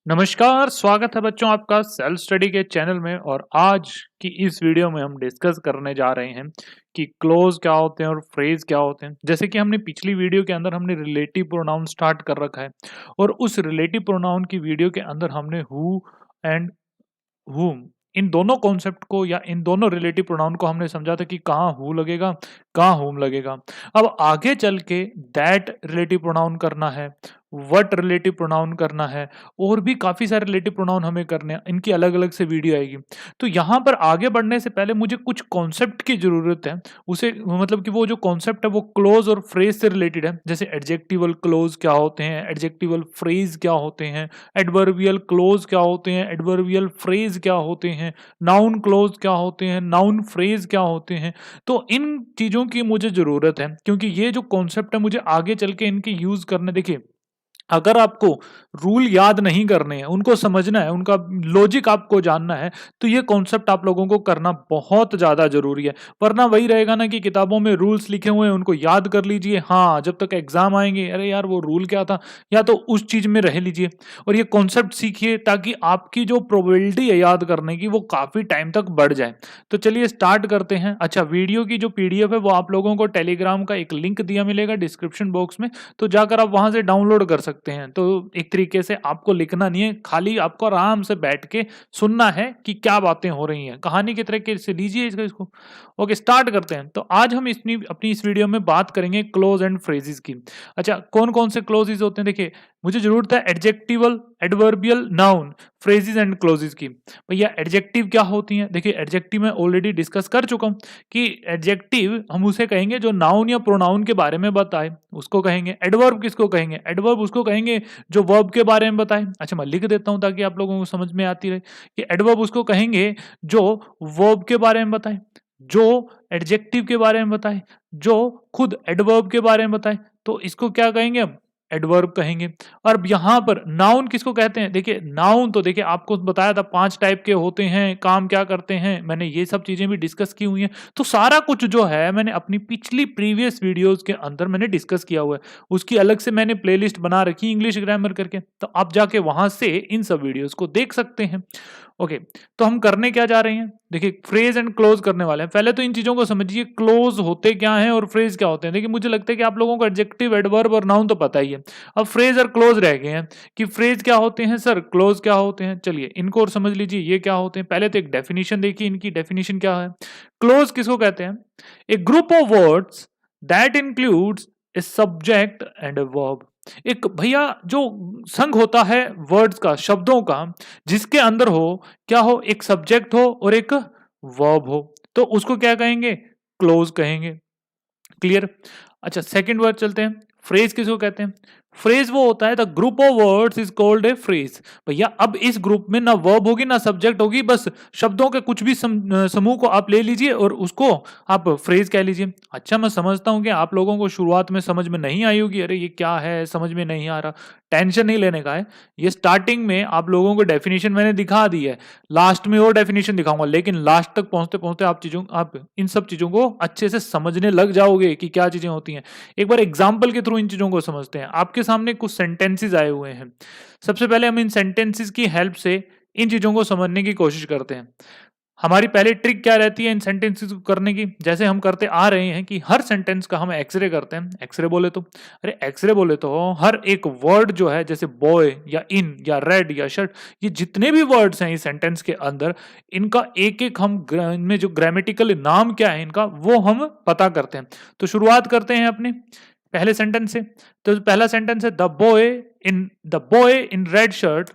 नमस्कार, स्वागत है बच्चों आपका सेल्फ स्टडी के चैनल में। और आज की इस वीडियो में हम डिस्कस करने जा रहे हैं कि क्लोज क्या होते हैं और फ्रेज क्या होते हैं। जैसे कि हमने पिछली वीडियो के अंदर हमने रिलेटिव प्रोनाउन स्टार्ट कर रखा है और उस रिलेटिव प्रोनाउन की वीडियो के अंदर हमने हु एंड whom इन दोनों कॉन्सेप्ट को या इन दोनों रिलेटिव प्रोनाउन को हमने समझा था कि कहाँ हु लगेगा, कहाँ whom लगेगा। अब आगे चल के दैट रिलेटिव प्रोनाउन करना है, व्हाट रिलेटिव प्रोनाउन करना है और भी काफी सारे रिलेटिव प्रोनाउन हमें करने हैं। इनकी अलग अलग से वीडियो आएगी। तो यहाँ पर आगे बढ़ने से पहले मुझे कुछ कॉन्सेप्ट की जरूरत है। उसे मतलब कि वो जो कॉन्सेप्ट है वो क्लोज और फ्रेज से रिलेटेड है। जैसे एडजेक्टिवल क्लोज क्या होते हैं, एडजेक्टिवल फ्रेज क्या होते हैं, एडवर्बियल क्लोज क्या होते हैं, एडवर्बियल फ्रेज क्या होते हैं, नाउन क्लोज क्या होते हैं, नाउन फ्रेज क्या होते हैं। तो इन चीजों की मुझे जरूरत है क्योंकि ये जो कॉन्सेप्ट है मुझे आगे चल के इनके यूज करने। देखिए, अगर आपको रूल याद नहीं करने हैं, उनको समझना है, उनका लॉजिक आपको जानना है, तो ये कॉन्सेप्ट आप लोगों को करना बहुत ज़्यादा ज़रूरी है। वरना वही रहेगा ना कि किताबों में रूल्स लिखे हुए हैं, उनको याद कर लीजिए, हाँ, जब तक एग्ज़ाम आएँगे, अरे यार वो रूल क्या था? या तो उस चीज़ में रह लीजिए और ये कॉन्सेप्ट सीखिए ताकि आपकी जो प्रोबेबिलिटी है याद करने की, वो काफ़ी टाइम तक बढ़ जाए। तो चलिए स्टार्ट करते हैं। अच्छा, वीडियो की जो पीडीएफ है, वो आप लोगों को टेलीग्राम का एक लिंक दिया मिलेगा डिस्क्रिप्शन बॉक्स में, तो जाकर आप वहाँ से डाउनलोड कर सकते हैं। तो एक तरीके से आपको लिखना नहीं है, खाली आपको आराम से बैठ के सुनना है कि क्या बातें हो रही हैं। कहानी की तरीके से लीजिए इसको। ओके, स्टार्ट करते हैं। तो आज हम अपनी इस वीडियो में बात करेंगे क्लोज एंड फ्रेजेस की। अच्छा, कौन कौन से क्लोजेस होते हैं? देखिए, मुझे जरूरत है adjectival, adverbial, noun, phrases and clauses की। भैया एडजेक्टिव क्या होती हैं? देखिए, एडजेक्टिव मैं ऑलरेडी डिस्कस कर चुका हूँ कि एडजेक्टिव हम उसे कहेंगे जो नाउन या प्रोनाउन के बारे में बताए, उसको कहेंगे। एडवर्ब किसको कहेंगे? एडवर्ब उसको कहेंगे जो वर्ब के बारे में बताए। अच्छा, मैं लिख देता हूं ताकि आप लोगों को समझ में आती रहे कि एडवर्ब उसको कहेंगे जो वर्ब के बारे में बताए, जो एडजेक्टिव के बारे में बताए, जो खुद एडवर्ब के बारे में बताए, तो इसको क्या कहेंगे? हम एडवर्ब कहेंगे। और अब यहां पर नाउन किसको कहते हैं? देखिए, नाउन तो देखिए आपको बताया था 5 टाइप के होते हैं, काम क्या करते हैं, मैंने ये सब चीजें भी डिस्कस की हुई हैं। तो सारा कुछ जो है मैंने अपनी पिछली प्रीवियस वीडियोस के अंदर मैंने डिस्कस किया हुआ है। उसकी अलग से मैंने प्लेलिस्ट बना रखी इंग्लिश ग्रामर करके, तो आप जाके वहां से इन सब वीडियोस को देख सकते हैं। ओके, तो हम करने क्या जा रहे हैं? देखिए, फ्रेज एंड क्लोज करने वाले हैं। पहले तो इन चीजों को समझिए, क्लोज होते क्या हैं और फ्रेज क्या होते हैं। देखिए, मुझे लगता है कि आप लोगों को एडजेक्टिव, एडवर्ब और नाउन तो पता ही है। अब फ्रेज और क्लोज रह गए हैं कि फ्रेज क्या होते हैं सर, क्लोज क्या होते हैं। चलिए इनको और समझ लीजिए, ये क्या होते हैं। पहले तो एक डेफिनेशन देखिए, इनकी डेफिनेशन क्या है। क्लोज किसको कहते हैं? A group of words that includes a subject and a verb. एक भैया जो संघ होता है वर्ड्स का, शब्दों का, जिसके अंदर हो क्या हो, एक सब्जेक्ट हो और एक वर्ब हो, तो उसको क्या कहेंगे? क्लोज कहेंगे। क्लियर? अच्छा, सेकंड वर्ड चलते हैं। फ्रेज किसको कहते हैं? फ्रेज वो होता है the group of words is called a phrase. भैया अब इस ग्रुप में ना वर्ब होगी ना सब्जेक्ट होगी, बस शब्दों के कुछ भी समूह को आप ले लीजिए और उसको आप फ्रेज कह लीजिए। अच्छा, मैं समझता हूं कि आप लोगों को शुरुआत में समझ में नहीं आई होगी, अरे ये क्या है, समझ में नहीं आ रहा। टेंशन नहीं लेने का है, ये स्टार्टिंग में आप लोगों को डेफिनेशन मैंने दिखा दी है, लास्ट में और डेफिनेशन दिखाऊंगा, लेकिन लास्ट तक पहुंचते पहुंचते आप इन सब चीजों को अच्छे से समझने लग जाओगे कि क्या चीजें होती हैं। एक बार एग्जाम्पल के थ्रू इन चीजों को समझते हैं। आपके सामने कुछ सेंटेंसेस आए हुए हैं। सबसे पहले हम इन सेंटेंसेस की हेल्प से इन चीजों को समझने की कोशिश करते हैं। हमारी पहली ट्रिक क्या रहती है इन सेंटेंसेस को करने की? जैसे हम करते आ रहे हैं कि हर सेंटेंस का हम एक्सरे करते हैं। एक्सरे बोले तो, अरे एक्सरे बोले तो हर एक वर्ड जो है, जैसे बॉय या इन या रेड या शर्ट, ये जितने भी वर्ड्स हैं इस सेंटेंस के अंदर, इनका एक एक हम इनमें जो ग्रामेटिकल नाम क्या है इनका, वो हम पता करते हैं। तो शुरुआत करते हैं अपने पहले सेंटेंस से। तो पहला सेंटेंस है the boy in red shirt,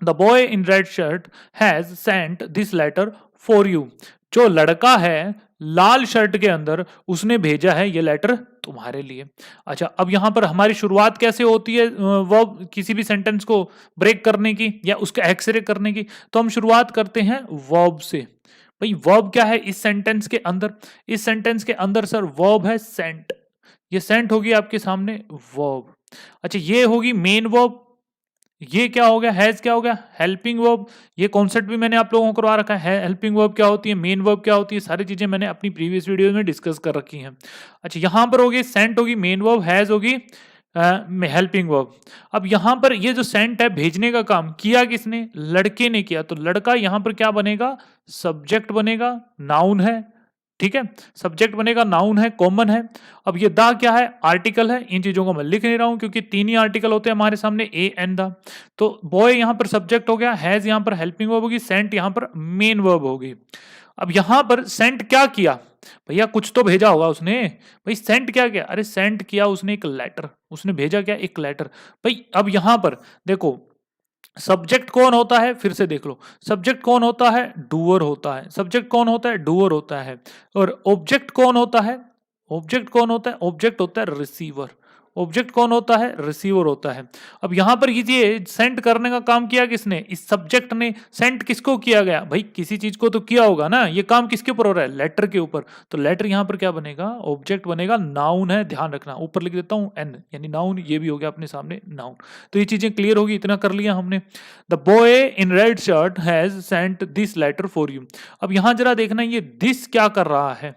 the boy in red shirt has sent this letter for you. जो लड़का है लाल शर्ट के अंदर, उसने भेजा है ये लेटर तुम्हारे लिए। अच्छा, अब यहां पर हमारी शुरुआत कैसे होती है वर्ब किसी भी सेंटेंस को ब्रेक करने की या उसका एक्सरे करने की? तो हम शुरुआत करते हैं वर्ब से। भाई वर्ब क्या है इस सेंटेंस के अंदर? इस सेंटेंस के अंदर सर वर्ब है सेंट। ये सेंट होगी आपके सामने वर्ब। अच्छा, ये होगी मेन वर्ब। ये क्या हो गया? हैज क्या हो गया? Helping verb. ये कॉन्सेप्ट भी मैंने आप लोगों को करवा रखा है। हेल्पिंग वर्ब क्या होती है, मेन वर्ब क्या होती है, सारी चीजें मैंने अपनी प्रीवियस वीडियो में डिस्कस कर रखी हैं। अच्छा, यहां पर होगी सेंट होगी मेन वर्ब, हैज होगी में हेल्पिंग वर्ब। अब यहाँ पर ये जो सेंट है, भेजने का काम किया किसने? लड़के ने किया, तो लड़का यहाँ पर क्या बनेगा? सब्जेक्ट बनेगा, नाउन है, ठीक है, सब्जेक्ट बनेगा, नाउन है, कॉमन है। अब ये दा क्या है? आर्टिकल है। इन चीजों को मैं लिख नहीं रहा हूं क्योंकि तीन ही आर्टिकल होते हैं हमारे सामने, ए एंड द। तो बॉय यहाँ पर सब्जेक्ट हो गया, हैज यहाँ पर हेल्पिंग वर्ब होगी, सेंट यहाँ पर मेन वर्ब होगी। अब यहां पर सेंट क्या किया? भैया कुछ तो भेजा होगा उसने। भाई सेंट क्या किया? अरे सेंट किया उसने एक लेटर, उसने भेजा क्या? एक लेटर। भाई अब यहां पर देखो, सब्जेक्ट कौन होता है? फिर से देख लो, सब्जेक्ट कौन होता है? डूअर होता है। सब्जेक्ट कौन होता है? डूअर होता है। और ऑब्जेक्ट कौन होता है? ऑब्जेक्ट कौन होता है? ऑब्जेक्ट होता है रिसीवर। ऑब्जेक्ट कौन होता है? रिसीवर होता है। अब यहां पर ये सेंड करने का काम किया किसने? इस सब्जेक्ट ने। सेंड किसको किया गया? भाई किसी चीज को तो किया होगा ना, ये काम किसके ऊपर हो रहा है? लेटर के ऊपर। तो लेटर यहां पर क्या बनेगा? ऑब्जेक्ट बनेगा, नाउन है, ध्यान रखना। ऊपर लिख देता हूं एन, यानी नाउन, ये भी हो गया अपने सामने नाउन। तो ये चीजें क्लियर होगी, इतना कर लिया हमने। The boy in red shirt has sent this letter for you. अब यहां जरा देखना, ये दिस क्या कर रहा है?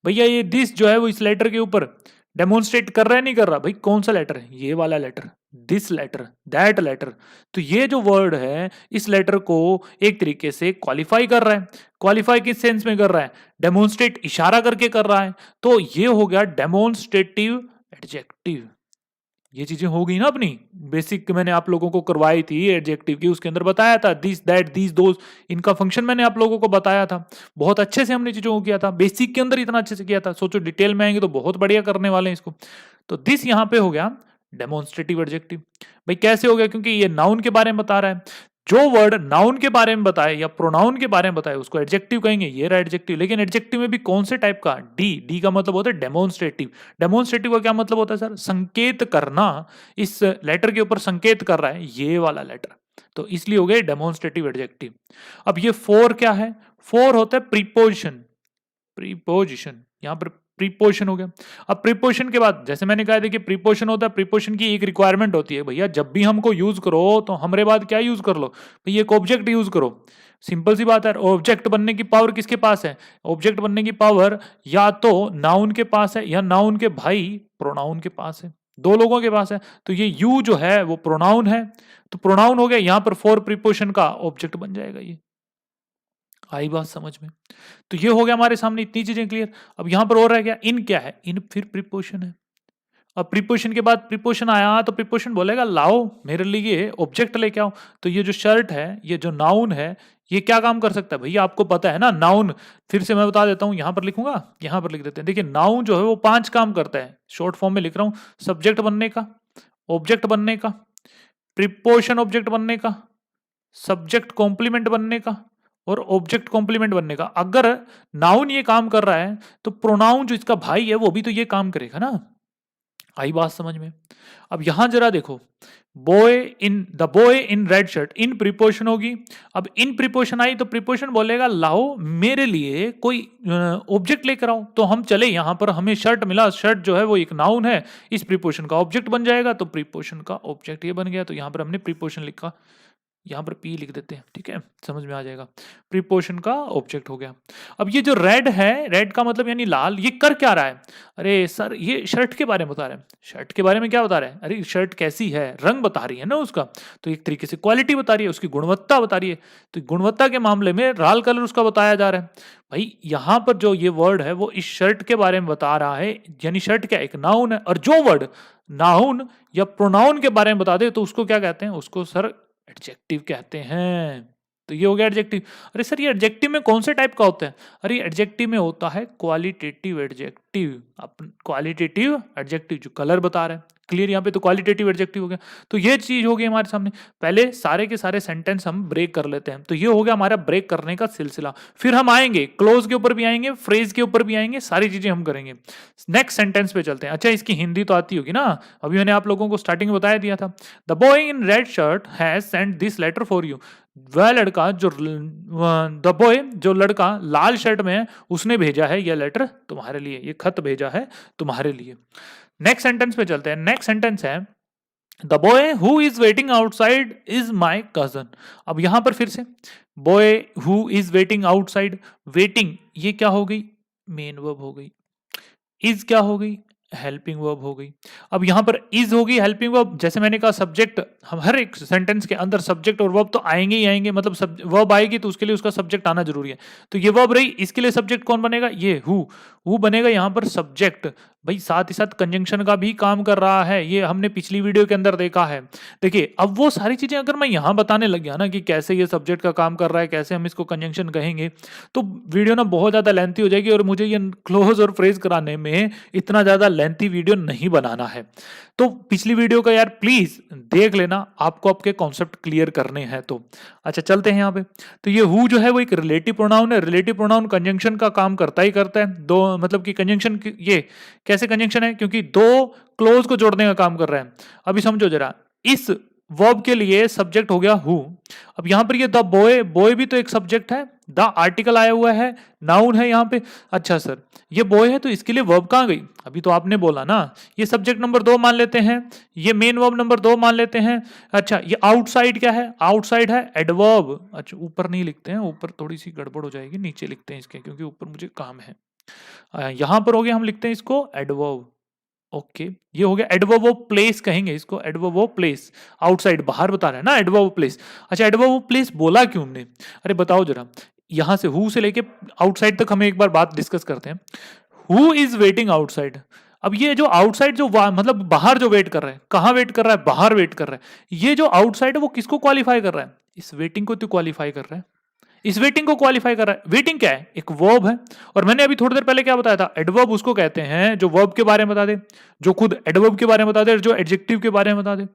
भैया ये दिस जो है वो इस लेटर के ऊपर डेमोन्स्ट्रेट कर रहा है, नहीं कर रहा? भाई कौन सा लेटर है? ये वाला letter, this letter, that letter. तो ये जो वर्ड है, इस लेटर को एक तरीके से क्वालिफाई कर रहा है। क्वालिफाई किस सेंस में कर रहा है? डेमोन्स्ट्रेट इशारा करके कर रहा है। तो ये हो गया डेमोन्स्ट्रेटिव एडजेक्टिव। ये चीजें हो गई ना अपनी बेसिक, मैंने आप लोगों को करवाई थी एडजेक्टिव की, उसके अंदर बताया था दिस दैट दीज दोज, इनका फंक्शन मैंने आप लोगों को बताया था। बहुत अच्छे से हमने चीजों को किया था, बेसिक के अंदर इतना अच्छे से किया था। सोचो डिटेल में आएंगे तो बहुत बढ़िया करने वाले हैं इसको। तो दिस यहाँ पे हो गया डेमोन्स्ट्रेटिव एडजेक्टिव। भाई कैसे हो गया? क्योंकि ये नाउन के बारे में बता रहा है। जो वर्ड नाउन के बारे में बताए या प्रोनाउन के बारे में बताए उसको एडजेक्टिव कहेंगे, ये रहा एडजेक्टिव। लेकिन एडजेक्टिव में भी कौन से टाइप का? डी। डी का मतलब होता है डेमोन्स्ट्रेटिव। डेमोन्स्ट्रेटिव का क्या मतलब होता है सर? संकेत करना। इस लेटर के ऊपर संकेत कर रहा है ये वाला लेटर, तो इसलिए हो गए डेमोन्स्ट्रेटिव एडजेक्टिव। अब ये फोर क्या है? फोर होता है प्रीपोजिशन। प्रीपोजिशन यहां पर प्रीपोजिशन हो गया। अब प्रीपोजिशन के बाद जैसे मैंने कहा, देखिए प्रीपोजिशन होता है, प्रीपोजिशन की एक रिक्वायरमेंट होती है, भैया जब भी हमको यूज करो तो हमारे बाद क्या यूज कर लो? भैया एक ऑब्जेक्ट यूज करो। सिंपल सी बात है। ऑब्जेक्ट बनने की पावर किसके पास है? ऑब्जेक्ट बनने की पावर या तो नाउन के पास है या नाउन के भाई प्रोनाउन के पास है, दो लोगों के पास है। तो ये यू जो है वो प्रोनाउन है, तो प्रोनाउन हो गया, यहां पर फोर प्रीपोजिशन का ऑब्जेक्ट बन जाएगा ये। आई बात समझ में? तो ये हो गया हमारे सामने इतनी चीजें क्लियर। अब यहां पर और रह गया इन, क्या है? इन फिर प्रीपोजिशन है। अब प्रीपोजिशन के बाद प्रीपोजिशन आया तो प्रीपोजिशन बोलेगा लाओ मेरे लिए ऑब्जेक्ट लेके आओ। तो ये जो शर्ट है, ये जो नाउन है, ये क्या काम कर सकता है? भैया आपको पता है ना नाउन, फिर से मैं बता देता हूं, यहां पर लिखूंगा, यहां पर लिख देते हैं। देखिए नाउन जो है वो 5 काम करता है, शॉर्ट फॉर्म में लिख रहा हूं। सब्जेक्ट बनने का, ऑब्जेक्ट बनने का, प्रीपोजिशन ऑब्जेक्ट बनने का, सब्जेक्ट कॉम्प्लीमेंट बनने का, और ऑब्जेक्ट कॉम्प्लीमेंट बनने का। अगर नाउन ये काम कर रहा है तो प्रोनाउन जो इसका भाई है वो भी तो ये काम करेगा ना। आई बात समझ में? अब यहां जरा देखो, boy in, the boy in red shirt, in preposition होगी। अब इन प्रीपोजिशन आई तो प्रीपोजिशन बोलेगा लाओ मेरे लिए कोई ऑब्जेक्ट लेकर आओ। तो हम चले, यहां पर हमें शर्ट मिला, शर्ट जो है वो एक नाउन है, इस प्रीपोजिशन का ऑब्जेक्ट बन जाएगा, तो प्रीपोजिशन का ऑब्जेक्ट ये बन गया। तो यहां पर हमने प्रीपोजिशन लिखा, यहाँ पर पी लिख देते हैं, ठीक है, समझ में आ जाएगा। प्रीपोजिशन का ऑब्जेक्ट हो गया। अब ये जो रेड है, रेड का मतलब यानी लाल, ये कर क्या रहा है? अरे सर ये शर्ट के बारे में बता रहा है। शर्ट के बारे में क्या बता रहा है? अरे शर्ट कैसी है, रंग बता रही है ना उसका, तो एक तरीके से क्वालिटी बता रही है, उसकी गुणवत्ता बता रही है। तो गुणवत्ता के मामले में लाल कलर उसका बताया जा रहा है। भाई यहाँ पर जो ये वर्ड है वो इस शर्ट के बारे में बता रहा है, यानी शर्ट क्या एक नाउन है, और जो वर्ड नाउन या प्रोनाउन के बारे में बता दे तो उसको क्या कहते हैं? उसको सर एडजेक्टिव कहते हैं। तो ये हो गया एडजेक्टिव। अरे सर ये एडजेक्टिव में कौन से टाइप का होता है? अरे एडजेक्टिव में होता है क्वालिटेटिव एडजेक्टिव। क्वालिटेटिव एडजेक्टिव जो कलर बता रहा है, क्लियर? यहाँ पे तो क्वालिटेटिव एडजेक्टिव हो गया। तो ये चीज हो गई हमारे सामने। पहले सारे के सारे सेंटेंस हम ब्रेक कर लेते हैं। तो ये हो गया हमारा ब्रेक करने का सिलसिला। फिर हम आएंगे क्लोज के ऊपर भी आएंगे, फ्रेज के ऊपर भी आएंगे, सारी चीजें हम करेंगे। नेक्स्ट सेंटेंस पे चलते हैं। अच्छा इसकी हिंदी तो आती होगी ना, अभी मैंने आप लोगों को स्टार्टिंग में बता दिया था। The boy in red shirt has sent this letter for you. वह लड़का जो, द बॉय जो लड़का लाल शर्ट में है, उसने भेजा है यह लेटर तुम्हारे लिए, ये खत भेजा है तुम्हारे लिए। नेक्स्ट सेंटेंस पे चलते हैं। नेक्स्ट सेंटेंस है the boy who is waiting outside is my cousin. अब यहां पर फिर से boy who is waiting outside, waiting ये क्या हो गई? मेन वर्ब हो गई। इज क्या हो गई? हेल्पिंग वर्ब हो गई। अब यहाँ पर इज होगी हेल्पिंग वर्ब। जैसे मैंने कहा सब्जेक्ट, हम हर एक सेंटेंस के अंदर सब्जेक्ट और वर्ब तो आएंगे ही आएंगे, मतलब वर्ब आएगी तो उसके लिए उसका सब्जेक्ट आना जरूरी है। तो ये वर्ब रही, इसके लिए सब्जेक्ट कौन बनेगा, ये हु बनेगा यहाँ पर सब्जेक्ट। भाई साथ ही साथ कंजंक्शन का भी काम कर रहा है, ये हमने पिछली वीडियो के अंदर देखा है। देखिए अब वो सारी चीजें अगर मैं यहाँ बताने लग गया ना कि कैसे ये सब्जेक्ट का काम कर रहा है, कैसे हम इसको कंजंक्शन कहेंगे, तो वीडियो ना बहुत ज्यादा लेंथी हो जाएगी और मुझे ये क्लोज और फ्रेज कराने में इतना ज्यादा लेंथी वीडियो नहीं बनाना है। तो पिछली वीडियो का यार प्लीज देख लेना, आपको आपके कॉन्सेप्ट क्लियर करने हैं तो। अच्छा चलते हैं यहाँ पे। तो ये हु जो है वो एक रिलेटिव प्रोनाउन है। रिलेटिव प्रोनाउन कंजंक्शन का काम करता ही करता है। दो मतलब कि कंजंक्शन, ये कैसे कंजंक्शन है, क्योंकि दो क्लोज को जोड़ने का काम कर रहा है। अभी समझो जरा, इस वर्ब के लिए सब्जेक्ट हो गया हु। अब यहां पर ये द बॉय, बॉय भी तो एक सब्जेक्ट है, द आर्टिकल आया हुआ है, नाउन है यहाँ पे। अच्छा सर ये बॉय है तो इसके लिए वर्ब कहाँ गई, अभी तो आपने बोला ना, ये सब्जेक्ट नंबर 2 मान लेते हैं, ये मेन वर्ब नंबर 2 मान लेते हैं। अच्छा ये आउटसाइड क्या है, आउटसाइड है एडवर्ब। अच्छा ऊपर नहीं लिखते हैं, ऊपर थोड़ी सी गड़बड़ हो जाएगी, नीचे लिखते हैं इसके, क्योंकि ऊपर मुझे काम है। यहां पर हो गया, हम लिखते हैं इसको एडवर्ब। ओके ये हो गया एडवर्ब ऑफ प्लेस कहेंगे इसको, एडवर्ब ऑफ प्लेस। आउटसाइड बाहर बता रहे हैं ना, एडवर्ब ऑफ प्लेस। अच्छा एडवर्ब ऑफ प्लेस बोला क्यों हमने, अरे बताओ जरा। यहां से हु से लेके आउटसाइड तक हमें एक बार बात डिस्कस करते हैं। Who is waiting outside. अब ये जो आउटसाइड जो मतलब बाहर जो वेट कर रहा है, कहां वेट कर रहा है, बाहर वेट कर रहा है। ये जो आउटसाइड है वो किसको क्वालिफाई कर रहा है, इस वेटिंग को तो क्वालिफाई कर रहा है, इस वेटिंग को क्वालिफाई कर रहा है। वेटिंग क्या है, एक वर्ब है। और मैंने अभी थोड़ी देर पहले क्या बताया था, एडवर्ब उसको कहते हैं जो वर्ब के बारे में बता दे, जो खुद एडवर्ब के बारे में बता दे, जो एडजेक्टिव के बारे में बता दे।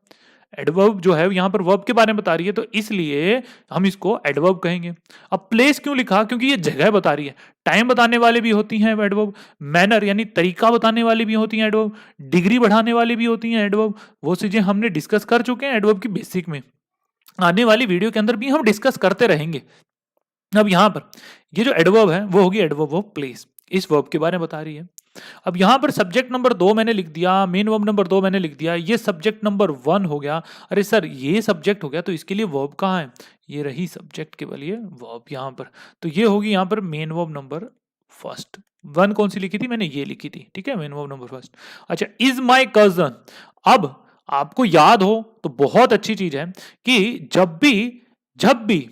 एडवर्ब जो है यहां पर वर्ब के बारे में बता रही है, तो इसलिए हम इसको एडवर्ब कहेंगे। अब प्लेस क्यों लिखा, क्योंकि ये जगह बता रही है। टाइम बताने वाली भी होती हैं एडवर्ब, मैनर यानी तरीका बताने वाली भी होती हैं एडवर्ब, डिग्री बढ़ाने वाली भी होती हैं एडवर्ब। वो चीजें हमने डिस्कस कर चुके हैं एडवर्ब की बेसिक में, आने वाली वीडियो के अंदर भी हम डिस्कस करते रहेंगे। अब यहां पर ये जो एडवर्ब है वो होगी एडवर्ब ऑफ प्लेस, इस वर्ब के बारे में बता रही है। अब यहां पर सब्जेक्ट नंबर 2 मैंने लिख दिया, मेन वर्ब नंबर 2 मैंने लिख दिया, ये सब्जेक्ट नंबर 1 हो गया। अरे सर ये सब्जेक्ट हो गया तो इसके लिए वर्ब कहाँ है, ये रही सब्जेक्ट के लिए वर्ब यहां पर। तो ये होगी यहां पर मेन वर्ब नंबर फर्स्ट। 1 कौन सी लिखी थी मैंने, ये लिखी थी, ठीक है, मेन वर्ब नंबर फर्स्ट। अच्छा इज माई कजन। अब आपको याद हो तो बहुत अच्छी चीज है कि जब भी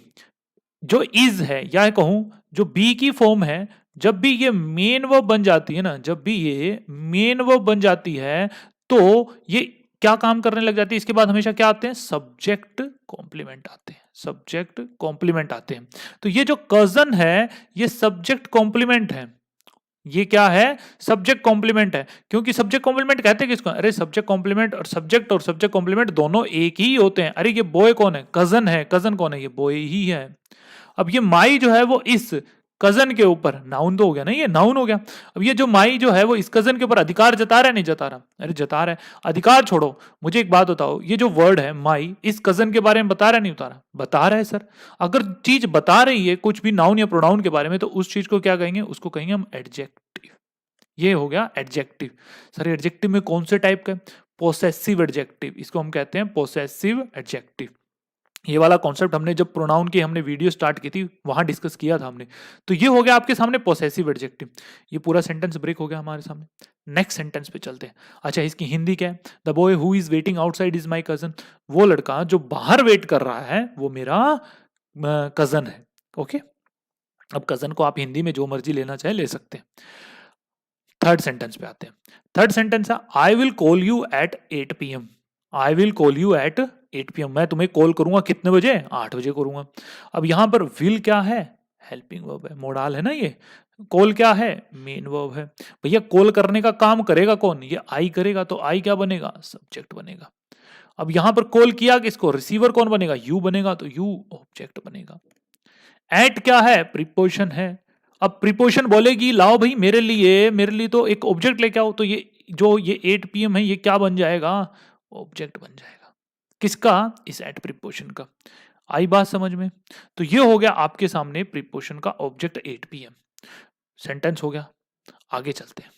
जो इज है या कहूं जो बी की फॉर्म है, जब भी ये मेन वर्ब बन जाती है ना, जब भी ये मेन वर्ब बन जाती है तो ये क्या काम करने लग जाती है, इसके बाद हमेशा क्या आते हैं, सब्जेक्ट कॉम्प्लीमेंट आते हैं, सब्जेक्ट कॉम्प्लीमेंट आते हैं। तो ये जो कजन है ये सब्जेक्ट कॉम्प्लीमेंट है, ये क्या है, सब्जेक्ट कॉम्प्लीमेंट है। क्योंकि सब्जेक्ट कॉम्प्लीमेंट कहते हैं किसको, अरे सब्जेक्ट कॉम्प्लीमेंट और सब्जेक्ट कॉम्प्लीमेंट दोनों एक ही होते हैं। अरे ये बॉय कौन है, कजन है, कजन कौन है, ये बॉय ही है। अब ये माई जो है वो इस कजन के ऊपर, नाउन तो हो गया ना, ये नाउन हो गया। अब ये जो माई जो है वो इस कजन के ऊपर अधिकार जता रहा है, नहीं जता रहा, अरे जता रहा है। अधिकार छोड़ो, मुझे एक बात बताओ, ये जो वर्ड है माई इस कजन के बारे में बता रहा है, नहीं बता रहा, बता रहा है सर। अगर चीज बता रही है कुछ भी नाउन या प्रोनाउन के बारे में, तो उस चीज को क्या कहेंगे, उसको कहेंगे हम एडजेक्टिव। ये हो गया एडजेक्टिव। सर एडजेक्टिव में कौन से टाइप का, पोसेसिव एडजेक्टिव, इसको हम कहते हैं पोसेसिव एडजेक्टिव। ये वाला कॉन्सेप्ट हमने जब प्रोनाउन की हमने वीडियो स्टार्ट की थी वहां डिस्कस किया था हमने। तो ये हो गया आपके सामने पोसेसिव एडजेक्टिव। ये पूरा सेंटेंस ब्रेक हो गया हमारे सामने। नेक्स्ट सेंटेंस पे चलते हैं। अच्छा इसकी हिंदी क्या है, the boy who is waiting outside is my cousin. वो लड़का जो बाहर वेट कर रहा है वो मेरा कजन है। ओके अब कजन को आप हिंदी में जो मर्जी लेना चाहे ले सकते हैं। थर्ड सेंटेंस पे आते हैं। थर्ड सेंटेंस है I will call you at 8 PM। I will call you at 8 PM। मैं तुम्हें कॉल करूंगा कितने बजे, 8 बजे करूंगा। अब यहां पर विल क्या है, हेल्पिंग वर्ब है, मोडाल है ना ये। कॉल क्या है, मेन वर्ब है। भैया कॉल करने का काम करेगा कौन, ये आई करेगा, तो आई क्या बनेगा, सब्जेक्ट बनेगा। अब यहां पर कॉल किया किसको, रिसीवर कौन बनेगा, यू बनेगा, तो यू ऑब्जेक्ट बनेगा। एट क्या है, प्रीपोजिशन है। अब प्रीपोजिशन बोलेगी लाओ भाई मेरे लिए तो एक ऑब्जेक्ट लेके आओ, तो ये जो ये 8 PM है ये क्या बन जाएगा, ऑब्जेक्ट बन जाएगा। किसका, इस एट प्रीपोजिशन का। आई बात समझ में। तो ये हो गया आपके सामने प्रीपोजिशन का ऑब्जेक्ट 8 PM। सेंटेंस हो गया, आगे चलते हैं।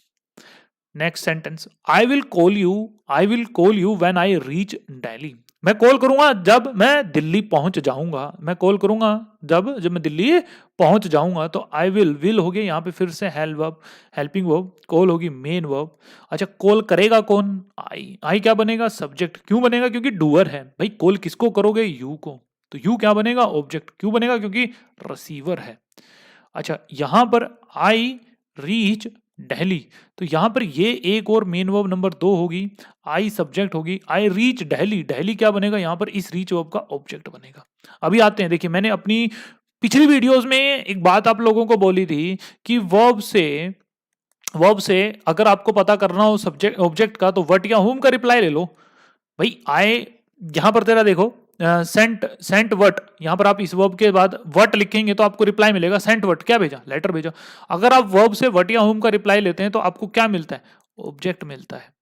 Next sentence, I will call you when I reach Delhi. मैं कॉल करूंगा जब मैं दिल्ली पहुंच जाऊंगा, मैं कॉल करूंगा जब मैं दिल्ली पहुंच जाऊंगा। तो आई विल हो गया यहाँ पे फिर से help verb, helping verb, call होगी मेन वर्ब। अच्छा कॉल करेगा कौन? आई क्या बनेगा? सब्जेक्ट। क्यों बनेगा? क्योंकि डूअर है भाई। कॉल किसको करोगे? यू को। तो यू क्या बनेगा? ऑब्जेक्ट। क्यों बनेगा? क्योंकि रिसीवर है। अच्छा यहां पर आई रीच दिल्ली, तो यहां पर ये एक और मेन वर्ब नंबर 2 होगी, आई सब्जेक्ट होगी, आई रीच दिल्ली। दिल्ली क्या बनेगा यहां पर? इस रीच वर्ब का ऑब्जेक्ट बनेगा। अभी आते हैं, देखिए मैंने अपनी पिछली वीडियोस में एक बात आप लोगों को बोली थी कि वर्ब से अगर आपको पता करना हो सब्जेक्ट ऑब्जेक्ट का, तो व्हाट या हुम का रिप्लाई ले लो। भाई आए, यहां पर तेरा देखो सेंट वट, यहां पर आप इस वर्ब के बाद वट लिखेंगे तो आपको रिप्लाई मिलेगा सेंट वट। क्या भेजा? लेटर भेजा। अगर आप वर्ब से वट या हुम का रिप्लाई लेते हैं तो आपको क्या मिलता है? ऑब्जेक्ट मिलता है।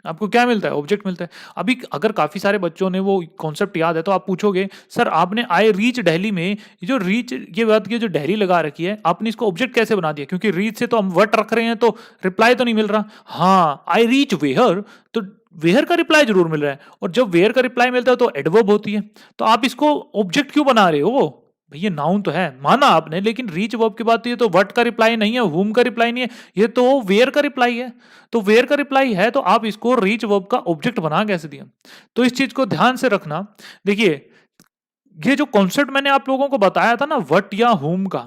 आपको क्या मिलता है? ऑब्जेक्ट मिलता है। अभी अगर काफी सारे बच्चों ने वो कॉन्सेप्ट याद है तो आप पूछोगे सर आपने आई रीच दिल्ली में ये जो रीच ये बात की जो दिल्ली लगा रखी है, आपने इसको ऑब्जेक्ट कैसे बना दिया? क्योंकि रीच से तो हम वट रख रहे हैं तो रिप्लाई तो नहीं मिल रहा। हाँ आई रीच वेयर, तो वेयर का रिप्लाई जरूर मिल रहा है, और जब वेयर का रिप्लाई मिलता है तो एडवर्ब होती है। तो आप इसको ऑब्जेक्ट क्यों बना रहे हो? भैया नाउन तो है, माना आपने, लेकिन रीच वर्ब की बात है तो व्हाट का रिप्लाई नहीं है, हुम का रिप्लाई नहीं है, ये तो वेयर का रिप्लाई है। तो वेयर का रिप्लाई है तो आप इसको रीच वर्ब का ऑब्जेक्ट बना कैसे दिया? तो इस चीज को ध्यान से रखना। देखिए ये जो कॉन्सेप्ट मैंने आप लोगों को बताया था ना व्हाट या हुम का,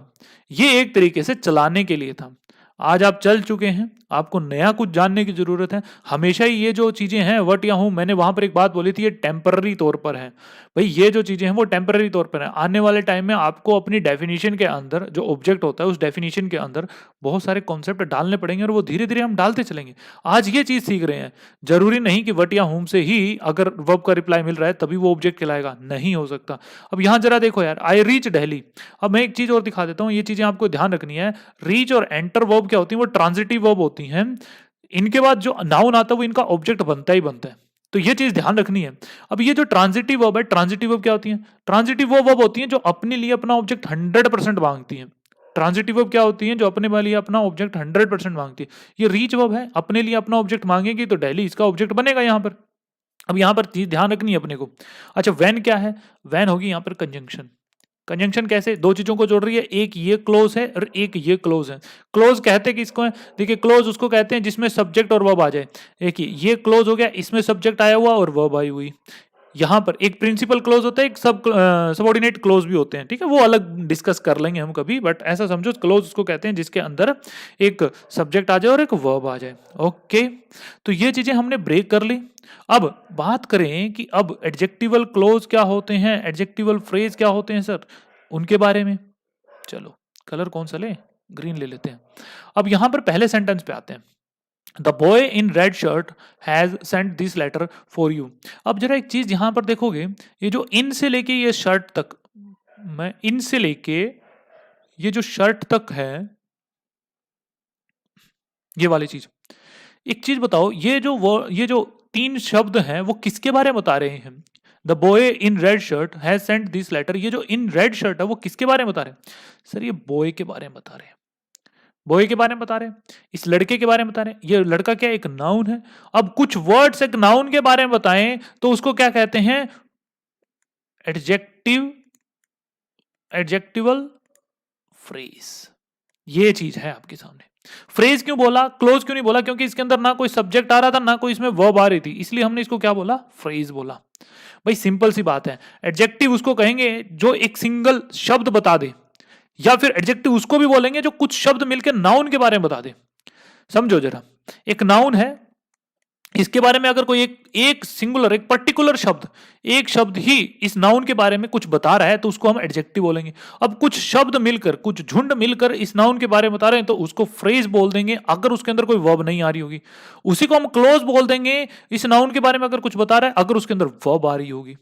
ये एक तरीके से चलाने के लिए था। आज आप चल चुके हैं, आपको नया कुछ जानने की जरूरत है। हमेशा ही ये जो चीजें हैं व्हाट या हुम, मैंने वहां पर एक बात बोली थी, ये टेम्पररी तौर पर है। भाई ये जो चीजें हैं वो टेम्पररी तौर पर है। आने वाले टाइम में आपको अपनी डेफिनेशन के अंदर जो ऑब्जेक्ट होता है उस डेफिनेशन के अंदर बहुत सारे कॉन्सेप्ट डालने पड़ेंगे, और वो धीरे धीरे हम डालते चलेंगे। आज ये चीज सीख रहे हैं, जरूरी नहीं कि व्हाट या हुम से ही अगर वर्ब का रिप्लाई मिल रहा है तभी वो ऑब्जेक्ट कहलाएगा, नहीं हो सकता। अब यहां जरा देखो यार, आई रीच दिल्ली। अब मैं एक चीज और दिखा देता हूं, ये चीजें आपको ध्यान रखनी है। रीच और एंटर वर्ब क्या होती है? वो ट्रांजिटिव वर्ब होती हैं। इनके बाद जो नाउन आता है वो इनका ऑब्जेक्ट बनता ही बनता है। तो ये चीज ध्यान रखनी है। अब ये जो ट्रांजिटिव वर्ब है, ट्रांजिटिव वर्ब क्या होती है? ट्रांजिटिव वो वर्ब होती है जो अपने लिए अपना ऑब्जेक्ट 100% मांगती है। ट्रांजिटिव वर्ब क्या होती है? जो अपने लिए अपना ऑब्जेक्ट 100% मांगती है। ये रीच वर्ब है, अपने लिए अपना ऑब्जेक्ट मांगेगी तो दिल्ली इसका ऑब्जेक्ट बनेगा यहां पर। अब यहां पर चीज ध्यान रखनी है अपने को। अच्छा व्हेन क्या है? व्हेन होगी यहां पर कंजंक्शन। कंजंक्शन कैसे? दो चीजों को जोड़ रही है, एक ये क्लोज है और एक ये क्लोज है। क्लोज कहते हैं किसको है? देखिए क्लोज उसको कहते हैं जिसमें सब्जेक्ट और वर्ब आ जाए। देखिए ये क्लोज हो गया, इसमें सब्जेक्ट आया हुआ और वर्ब आई हुई। यहाँ पर एक प्रिंसिपल क्लोज होता है, एक सबऑर्डिनेट क्लोज भी होते हैं, ठीक है, वो अलग डिस्कस कर लेंगे हम कभी। बट ऐसा समझो क्लोज उसको कहते हैं जिसके अंदर एक सब्जेक्ट आ जाए और एक वर्ब आ जाए। ओके, तो ये चीजें हमने ब्रेक कर ली। अब बात करें कि अब एडजेक्टिवल क्लोज क्या होते हैं, एडजेक्टिवल फ्रेज क्या होते हैं सर, उनके बारे में। चलो कलर कौन सा ले? ग्रीन ले लेते हैं। अब यहां पर पहले सेंटेंस पे आते हैं। The boy in red shirt has sent this letter for you. अब जरा एक चीज यहां पर देखोगे, ये जो इन से लेके ये शर्ट तक, मैं इन से लेके ये जो शर्ट तक है, ये वाली चीज, एक चीज बताओ, ये जो तीन शब्द हैं वो किसके बारे में बता रहे हैं? The boy in red shirt has sent this letter, ये जो इन रेड शर्ट है वो किसके बारे में बता रहे हैं? सर ये बॉय के बारे में बता रहे हैं। बॉय के बारे में बता रहे हैं, इस लड़के के बारे में बता रहे हैं। ये लड़का क्या एक नाउन है? अब कुछ वर्ड्स एक नाउन के बारे में बताएं तो उसको क्या कहते हैं? Adjective, adjectival phrase. ये चीज है आपके सामने। फ्रेज क्यों बोला, क्लोज क्यों नहीं बोला? क्योंकि इसके अंदर ना कोई सब्जेक्ट आ रहा था ना कोई इसमें वर्ब आ रही थी, इसलिए हमने इसको क्या बोला? फ्रेज बोला। भाई सिंपल सी बात है। एडजेक्टिव उसको कहेंगे जो एक सिंगल शब्द बता दे, या फिर एडजेक्टिव उसको भी बोलेंगे जो कुछ शब्द मिलकर नाउन के बारे में बता दे। समझो जरा, एक नाउन है, इसके बारे में अगर कोई एक सिंगुलर, एक पर्टिकुलर शब्द, एक शब्द ही इस नाउन के बारे में कुछ बता रहा है तो उसको हम एडजेक्टिव बोलेंगे। अब कुछ शब्द मिलकर, कुछ झुंड मिलकर इस नाउन के बारे में बता रहे हैं तो उसको फ्रेज बोल देंगे, अगर उसके अंदर कोई वर्ब नहीं आ रही होगी। उसी को हम क्लोज बोल देंगे इस नाउन के बारे में अगर कुछ बता रहा है, अगर उसके अंदर वर्ब आ रही होगी।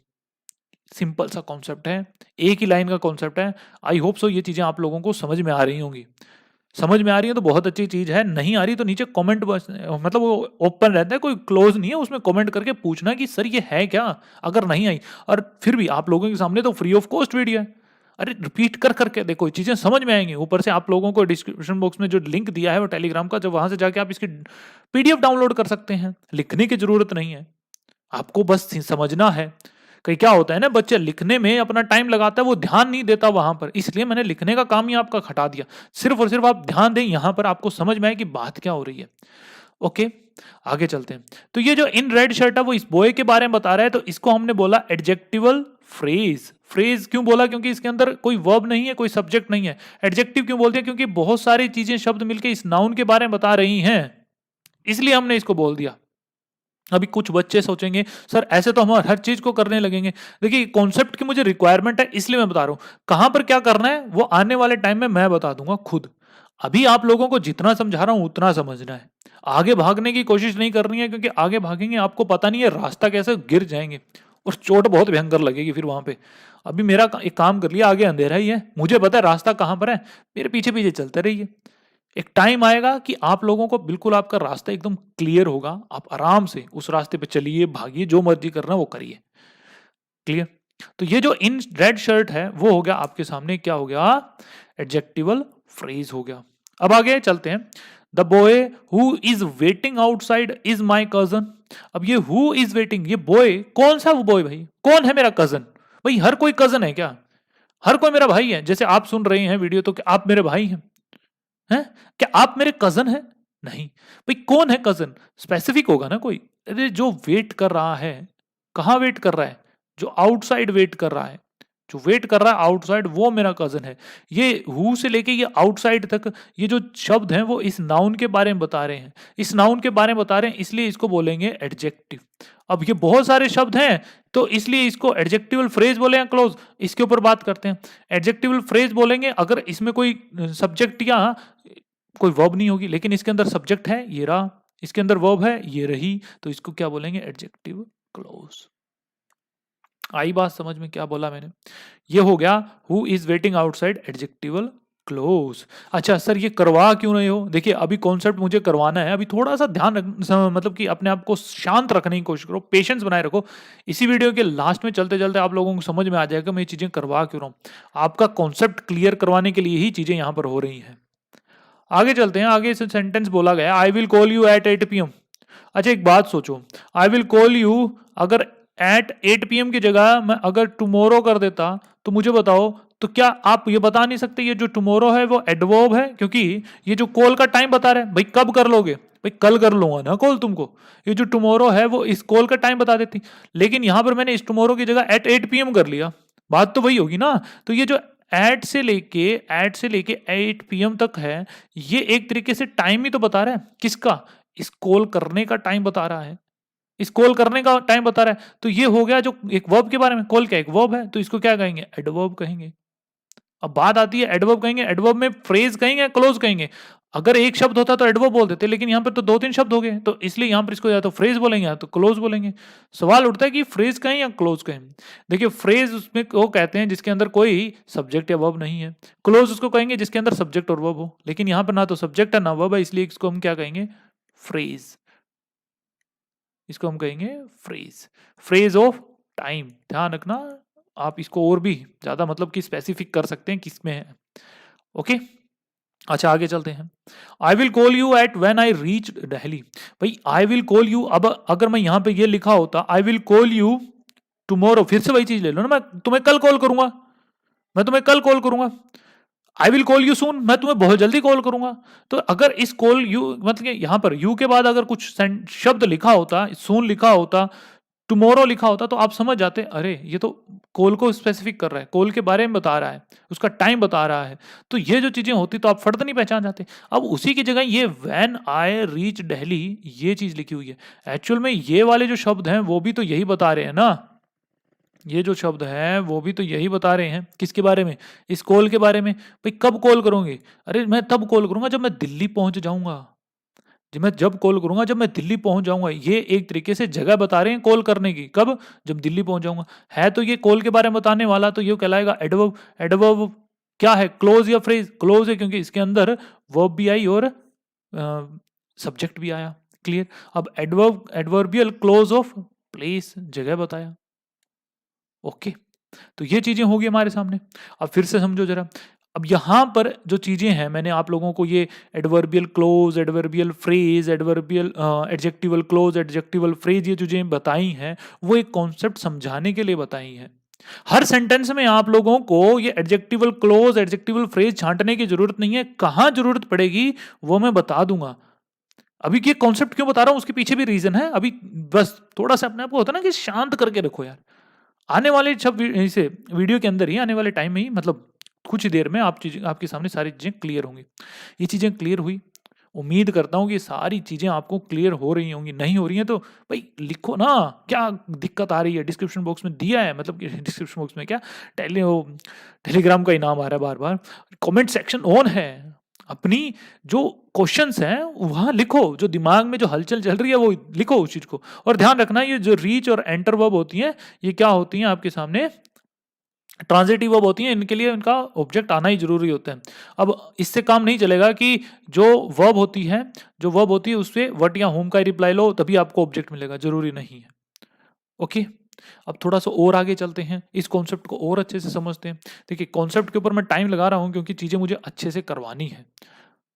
सिंपल सा कॉन्सेप्ट है, एक ही लाइन का कॉन्सेप्ट है। आई होप सो ये चीजें आप लोगों को समझ में आ रही होंगी। समझ में आ रही है तो बहुत अच्छी चीज है, नहीं आ रही तो नीचे कमेंट बस, मतलब वो ओपन रहता है, कोई क्लोज नहीं है, उसमें कमेंट करके पूछना कि सर ये है क्या, अगर नहीं आई। और फिर भी आप लोगों के सामने तो फ्री ऑफ कॉस्ट वीडियो है, अरे रिपीट कर करके देखो, चीजें समझ में आएंगी। ऊपर से आप लोगों को डिस्क्रिप्शन बॉक्स में जो लिंक दिया है वो टेलीग्राम का, जब वहां से जाके आप इसकी पीडीएफ डाउनलोड कर सकते हैं, लिखने की जरूरत नहीं है, आपको बस समझना है कहीं क्या होता है ना, बच्चा लिखने में अपना टाइम लगाता है, वो ध्यान नहीं देता वहां पर, इसलिए मैंने लिखने का काम ही आपका हटा दिया। सिर्फ और सिर्फ आप ध्यान दें यहां पर, आपको समझ में आए कि बात क्या हो रही है। ओके, आगे चलते हैं। तो ये जो इन रेड शर्ट है वो इस बॉय के बारे में बता रहा है, तो इसको हमने बोला एडजेक्टिवल फ्रेज। फ्रेज क्यों बोला? क्योंकि इसके अंदर कोई वर्ब नहीं है, कोई सब्जेक्ट नहीं है। एडजेक्टिव क्यों बोलते हैं? क्योंकि बहुत सारी चीजें, शब्द मिलकर इस नाउन के बारे में बता रही हैं, इसलिए हमने इसको बोल दिया। अभी कुछ बच्चे सोचेंगे सर ऐसे तो हम हर चीज को करने लगेंगे। देखिए कॉन्सेप्ट की मुझे रिक्वायरमेंट है, इसलिए मैं बता रहा हूं। कहां पर क्या करना है वो आने वाले टाइम में मैं बता दूंगा खुद। अभी आप लोगों को जितना समझा रहा हूं उतना समझना है। आगे भागने की कोशिश नहीं करनी है, क्योंकि आगे भागेंगे आपको पता नहीं है रास्ता कैसे, गिर जाएंगे और चोट बहुत भयंकर लगेगी फिर वहां पे। अभी मेरा एक काम कर लिया, आगे अंधेरा ही है, मुझे पता है रास्ता कहां पर है, मेरे पीछे पीछे चलते रहिए। एक टाइम आएगा कि आप लोगों को बिल्कुल आपका रास्ता एकदम क्लियर होगा, आप आराम से उस रास्ते पे चलिए, भागिए, जो मर्जी करना वो करिए। क्लियर? तो ये जो इन रेड शर्ट है वो हो गया आपके सामने, क्या हो गया? एडजेक्टिवल फ्रेज हो गया। अब आगे चलते हैं। The boy who is waiting outside is my cousin. अब ये हु इज वेटिंग, ये बॉय कौन सा वो बॉय भाई? कौन है मेरा कजन? भाई हर कोई कजन है क्या? हर कोई मेरा भाई है? जैसे आप सुन रहे हैं वीडियो, तो क्या आप मेरे भाई हैं? हैं? क्या आप मेरे कजन हैं? नहीं। भाई कौन है कजन? स्पेसिफिक होगा ना कोई। अरे जो वेट कर रहा है, कहाँ वेट कर रहा है? जो आउटसाइड वेट कर रहा है, जो वेट कर रहा है आउटसाइड, वो मेरा कजन है। ये हु से लेके ये आउटसाइड तक, ये जो शब्द हैं वो इस नाउन के बारे में बता रहे हैं, इस नाउन के बारे में बता रहे हैं, इसलिए इसको बोलेंगे एडजेक्टिव। अब ये बहुत सारे शब्द हैं, तो इसलिए इसको एडजेक्टिवल फ्रेज बोले हैं क्लोज। इसके ऊपर बात करते हैं। एडजेक्टिवल फ्रेज बोलेंगे अगर इसमें कोई सब्जेक्ट या कोई वर्ब नहीं होगी, लेकिन इसके अंदर सब्जेक्ट है, ये रहा, इसके अंदर वर्ब है, ये रही, तो इसको क्या बोलेंगे? Adjective close. आई बात समझ में क्या बोला मैंने? ये हो गया who is waiting outside, adjectival clause. अच्छा सर ये करवा क्यों नहीं हो? देखिए अभी कॉन्सेप्ट मुझे करवाना है, अभी थोड़ा सा ध्यान मतलब कि अपने आप को शांत रखने की कोशिश करो, पेशेंस बनाए रखो। इसी वीडियो के लास्ट में चलते चलते आप लोगों को समझ में आ जाएगा मैं ये चीजें करवा क्यों रहा हूं। आपका कॉन्सेप्ट क्लियर करवाने के लिए ही चीजें यहां पर हो रही हैं। आगे चलते हैं। आगे से सेंटेंस बोला गया, I will call you at 8 PM। अच्छा एक बात सोचो, आई विल कॉल यू अगर एट 8 PM की जगह मैं अगर टुमारो कर देता, तो मुझे बताओ, तो क्या आप ये बता नहीं सकते ये जो टुमारो है वो एडवर्ब है? क्योंकि ये जो कॉल का टाइम बता रहा है, भाई कब कर लोगे? भाई कल कर लूंगा ना कॉल तुमको। ये जो टुमारो है वो इस कॉल का टाइम बता देती, लेकिन यहां पर मैंने इस टुमारो की जगह एट 8 PM कर लिया, बात तो वही होगी ना। तो ये जो एट से लेके 8 PM तक है, ये एक तरीके से टाइम ही तो बता रहा है। किसका? इस कॉल करने का टाइम बता रहा है, इस कॉल करने का टाइम बता रहा है। तो ये हो गया जो एक वर्ब के बारे में। कॉल क्या एक वर्ब है, तो इसको क्या कहेंगे? एडवर्ब कहेंगे। अब बात आती है एडवर्ब कहेंगे, एडवर्ब में फ्रेज कहेंगे, क्लोज कहेंगे। अगर एक शब्द होता तो एडवर्ब बोल देते, लेकिन यहाँ पर तो 2-3 शब्द हो गए, तो इसलिए यहाँ पर इसको या तो फ्रेज बोलेंगे या तो क्लोज बोलेंगे। सवाल उठता है कि फ्रेज कहें या क्लोज कहें। देखिए फ्रेज उसमें वो कहते हैं जिसके अंदर कोई सब्जेक्ट या वर्ब नहीं है। क्लोज उसको कहेंगे जिसके अंदर सब्जेक्ट और वर्ब हो, लेकिन यहाँ पर ना तो सब्जेक्ट है ना वर्ब है, इसलिए इसको हम क्या कहेंगे? फ्रेज। इसको हम कहेंगे फ्रेज। फ्रेज ऑफ टाइम, ध्यान रखना। आप इसको और भी ज्यादा मतलब कि स्पेसिफिक कर सकते हैं किसमें है। ओके, अच्छा आगे चलते हैं। I will call you at when I reach Delhi. भाई आई विल कॉल यू, अब अगर मैं यहां पे ये लिखा होता आई विल कॉल यू टुमारो, फिर से वही चीज ले लो ना, मैं तुम्हें कल कॉल करूंगा, मैं तुम्हें कल कॉल करूंगा। आई विल कॉल यू सून, मैं तुम्हें बहुत जल्दी कॉल करूंगा। तो अगर इस कॉल यू मतलब यहां पर यू के बाद अगर कुछ शब्द लिखा होता, सून लिखा होता, टुमारो लिखा होता, तो आप समझ जाते अरे ये तो कॉल को स्पेसिफिक कर रहा है, कॉल के बारे में बता रहा है, उसका टाइम बता रहा है। तो ये जो चीजें होती तो आप फर्द नहीं पहचान जाते। अब उसी की जगह ये व्हेन आई रीच दिल्ली ये चीज लिखी हुई है। एक्चुअल में ये वाले जो शब्द हैं वो भी तो यही बता रहे हैं ना, ये जो शब्द है वो भी तो यही बता रहे हैं। किसके बारे में? इस कॉल के बारे में। भाई कब कॉल करोगे? अरे मैं तब कॉल करूंगा जब मैं दिल्ली पहुंच जाऊंगा, जब कॉल करूंगा जब मैं दिल्ली पहुंच जाऊंगा। ये एक तरीके से जगह बता रहे हैं कॉल करने की, कब? जब दिल्ली पहुंच जाऊंगा। है तो ये कॉल के बारे में बताने वाला, तो ये कहलाएगा एडवर्ब। एडवर्ब क्या है? क्लोज या फ्रेज? क्लोज है क्योंकि इसके अंदर वर्ब भी आई और सब्जेक्ट भी आया। क्लियर? अब adverb, adverbial close of place, जगह बताया। ओके, तो ये चीजें होगी हमारे सामने। अब फिर से समझो जरा, अब यहाँ पर जो चीज़ें हैं, मैंने आप लोगों को ये adverbial close, adverbial phrase, adverbial adjectival clause, adjectival phrase, ये चीज़ें बताई हैं, वो एक कॉन्सेप्ट समझाने के लिए बताई हैं। हर सेंटेंस में आप लोगों को ये एडजेक्टिवल क्लोज, एडजेक्टिवल फ्रेज छांटने की जरूरत नहीं है। कहाँ जरूरत पड़ेगी वो मैं बता दूंगा। अभी ये कॉन्सेप्ट क्यों बता रहा हूं, उसके पीछे भी रीजन है। अभी बस थोड़ा सा अपने आप को होता है ना कि शांत करके रखो यार। आने वाले सब इसे वीडियो के अंदर ही, आने वाले टाइम में ही, मतलब कुछ ही देर में आप चीजें आपके सामने सारी चीजें क्लियर होंगी। ये चीजें क्लियर हुई, उम्मीद करता हूँ कि सारी चीजें आपको क्लियर हो रही होंगी। नहीं हो रही हैं तो भाई लिखो ना, क्या दिक्कत आ रही है। डिस्क्रिप्शन बॉक्स में दिया है, मतलब डिस्क्रिप्शन बॉक्स में क्या, टेलीग्राम का ही नाम आ रहा है बार बार। कमेंट सेक्शन ऑन है। अपनी जो क्वेश्चंस हैं वहां लिखो, जो दिमाग में जो हलचल चल रही है वो लिखो उस चीज को। और ध्यान रखना, ये जो रीच और एंटर वर्ब होती हैं, ये क्या होती हैं आपके सामने, ट्रांजिटिव वर्ब होती हैं। इनके लिए इनका ऑब्जेक्ट आना ही जरूरी होता है। अब इससे काम नहीं चलेगा कि जो वर्ब होती है, उससे व्हाट या होम का रिप्लाई लो तभी आपको ऑब्जेक्ट मिलेगा, जरूरी नहीं है। ओके, अब थोड़ा सा और आगे चलते हैं, इस कॉन्सेप्ट को और अच्छे से समझते हैं। देखिए, कॉन्सेप्ट के ऊपर मैं टाइम लगा रहा हूं क्योंकि चीजें मुझे अच्छे से करवानी है।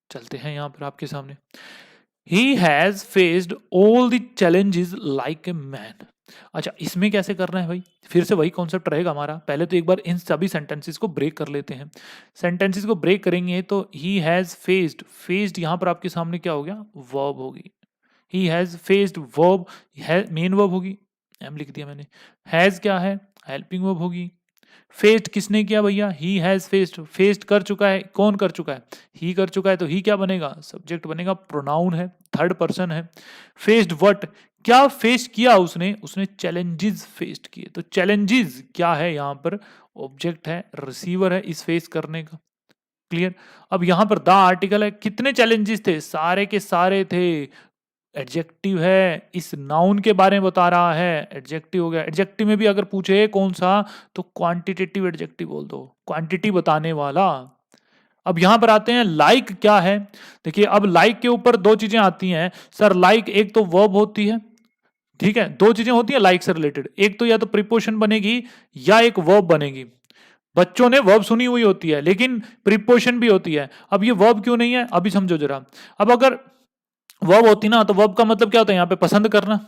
चलते हैं यहाँ पर आपके सामने। He has faced all the challenges like a man. अच्छा, इसमें कैसे करना है भाई, फिर से वही कॉन्सेप्ट रहेगा हमारा। पहले तो एक बार इन सभी सेंटेंसेस को ब्रेक कर लेते हैं। सेंटेंसेस को ब्रेक करेंगे तो he has faced, faced यहाँ पर आपके सामने क्या हो गया, वर्ब होगी। he has faced verb, main verb होगी, एम लिख दिया मैंने। हैज क्या है, हेल्पिंग वर्ब होगी। फेस्ड किसने किया भैया, ही हैज फेस्ड, फेस्ड कर चुका है, कौन कर चुका है, ही कर चुका है, तो ही क्या बनेगा, सब्जेक्ट बनेगा, प्रोनाउन है, थर्ड पर्सन है। फेस्ड व्हाट, क्या फेस किया उसने, उसने चैलेंजेस फेस्ड किए। तो चैलेंजेस क्या है यहाँ पर, ऑब्जेक्ट है, रिसीवर है इस फेस करने का। क्लियर। अब यहाँ पर द आर्टिकल है, कितने चैलेंजेस थे, सारे के सारे थे। एडजेक्टिव है, इस नाउन के बारे में बता रहा है, एडजेक्टिव हो गया। एडजेक्टिव में भी अगर पूछे कौन सा, तो क्वांटिटेटिव एडजेक्टिव बोल दो, क्वांटिटी बताने वाला। अब यहां पर आते हैं, लाइक क्या है। देखिए, अब लाइक के ऊपर दो चीजें आती हैं सर। लाइक एक तो वर्ब होती है, ठीक है, दो चीजें होती हैं लाइक से रिलेटेड, एक तो या तो प्रीपोजिशन बनेगी या एक वर्ब बनेगी। बच्चों ने वर्ब सुनी हुई होती है लेकिन प्रीपोजिशन भी होती है। अब ये वर्ब क्यों नहीं है, अभी समझो जरा। अब अगर वर्ब होती ना, तो वर्ब का मतलब क्या होता है यहाँ पे, पसंद करना।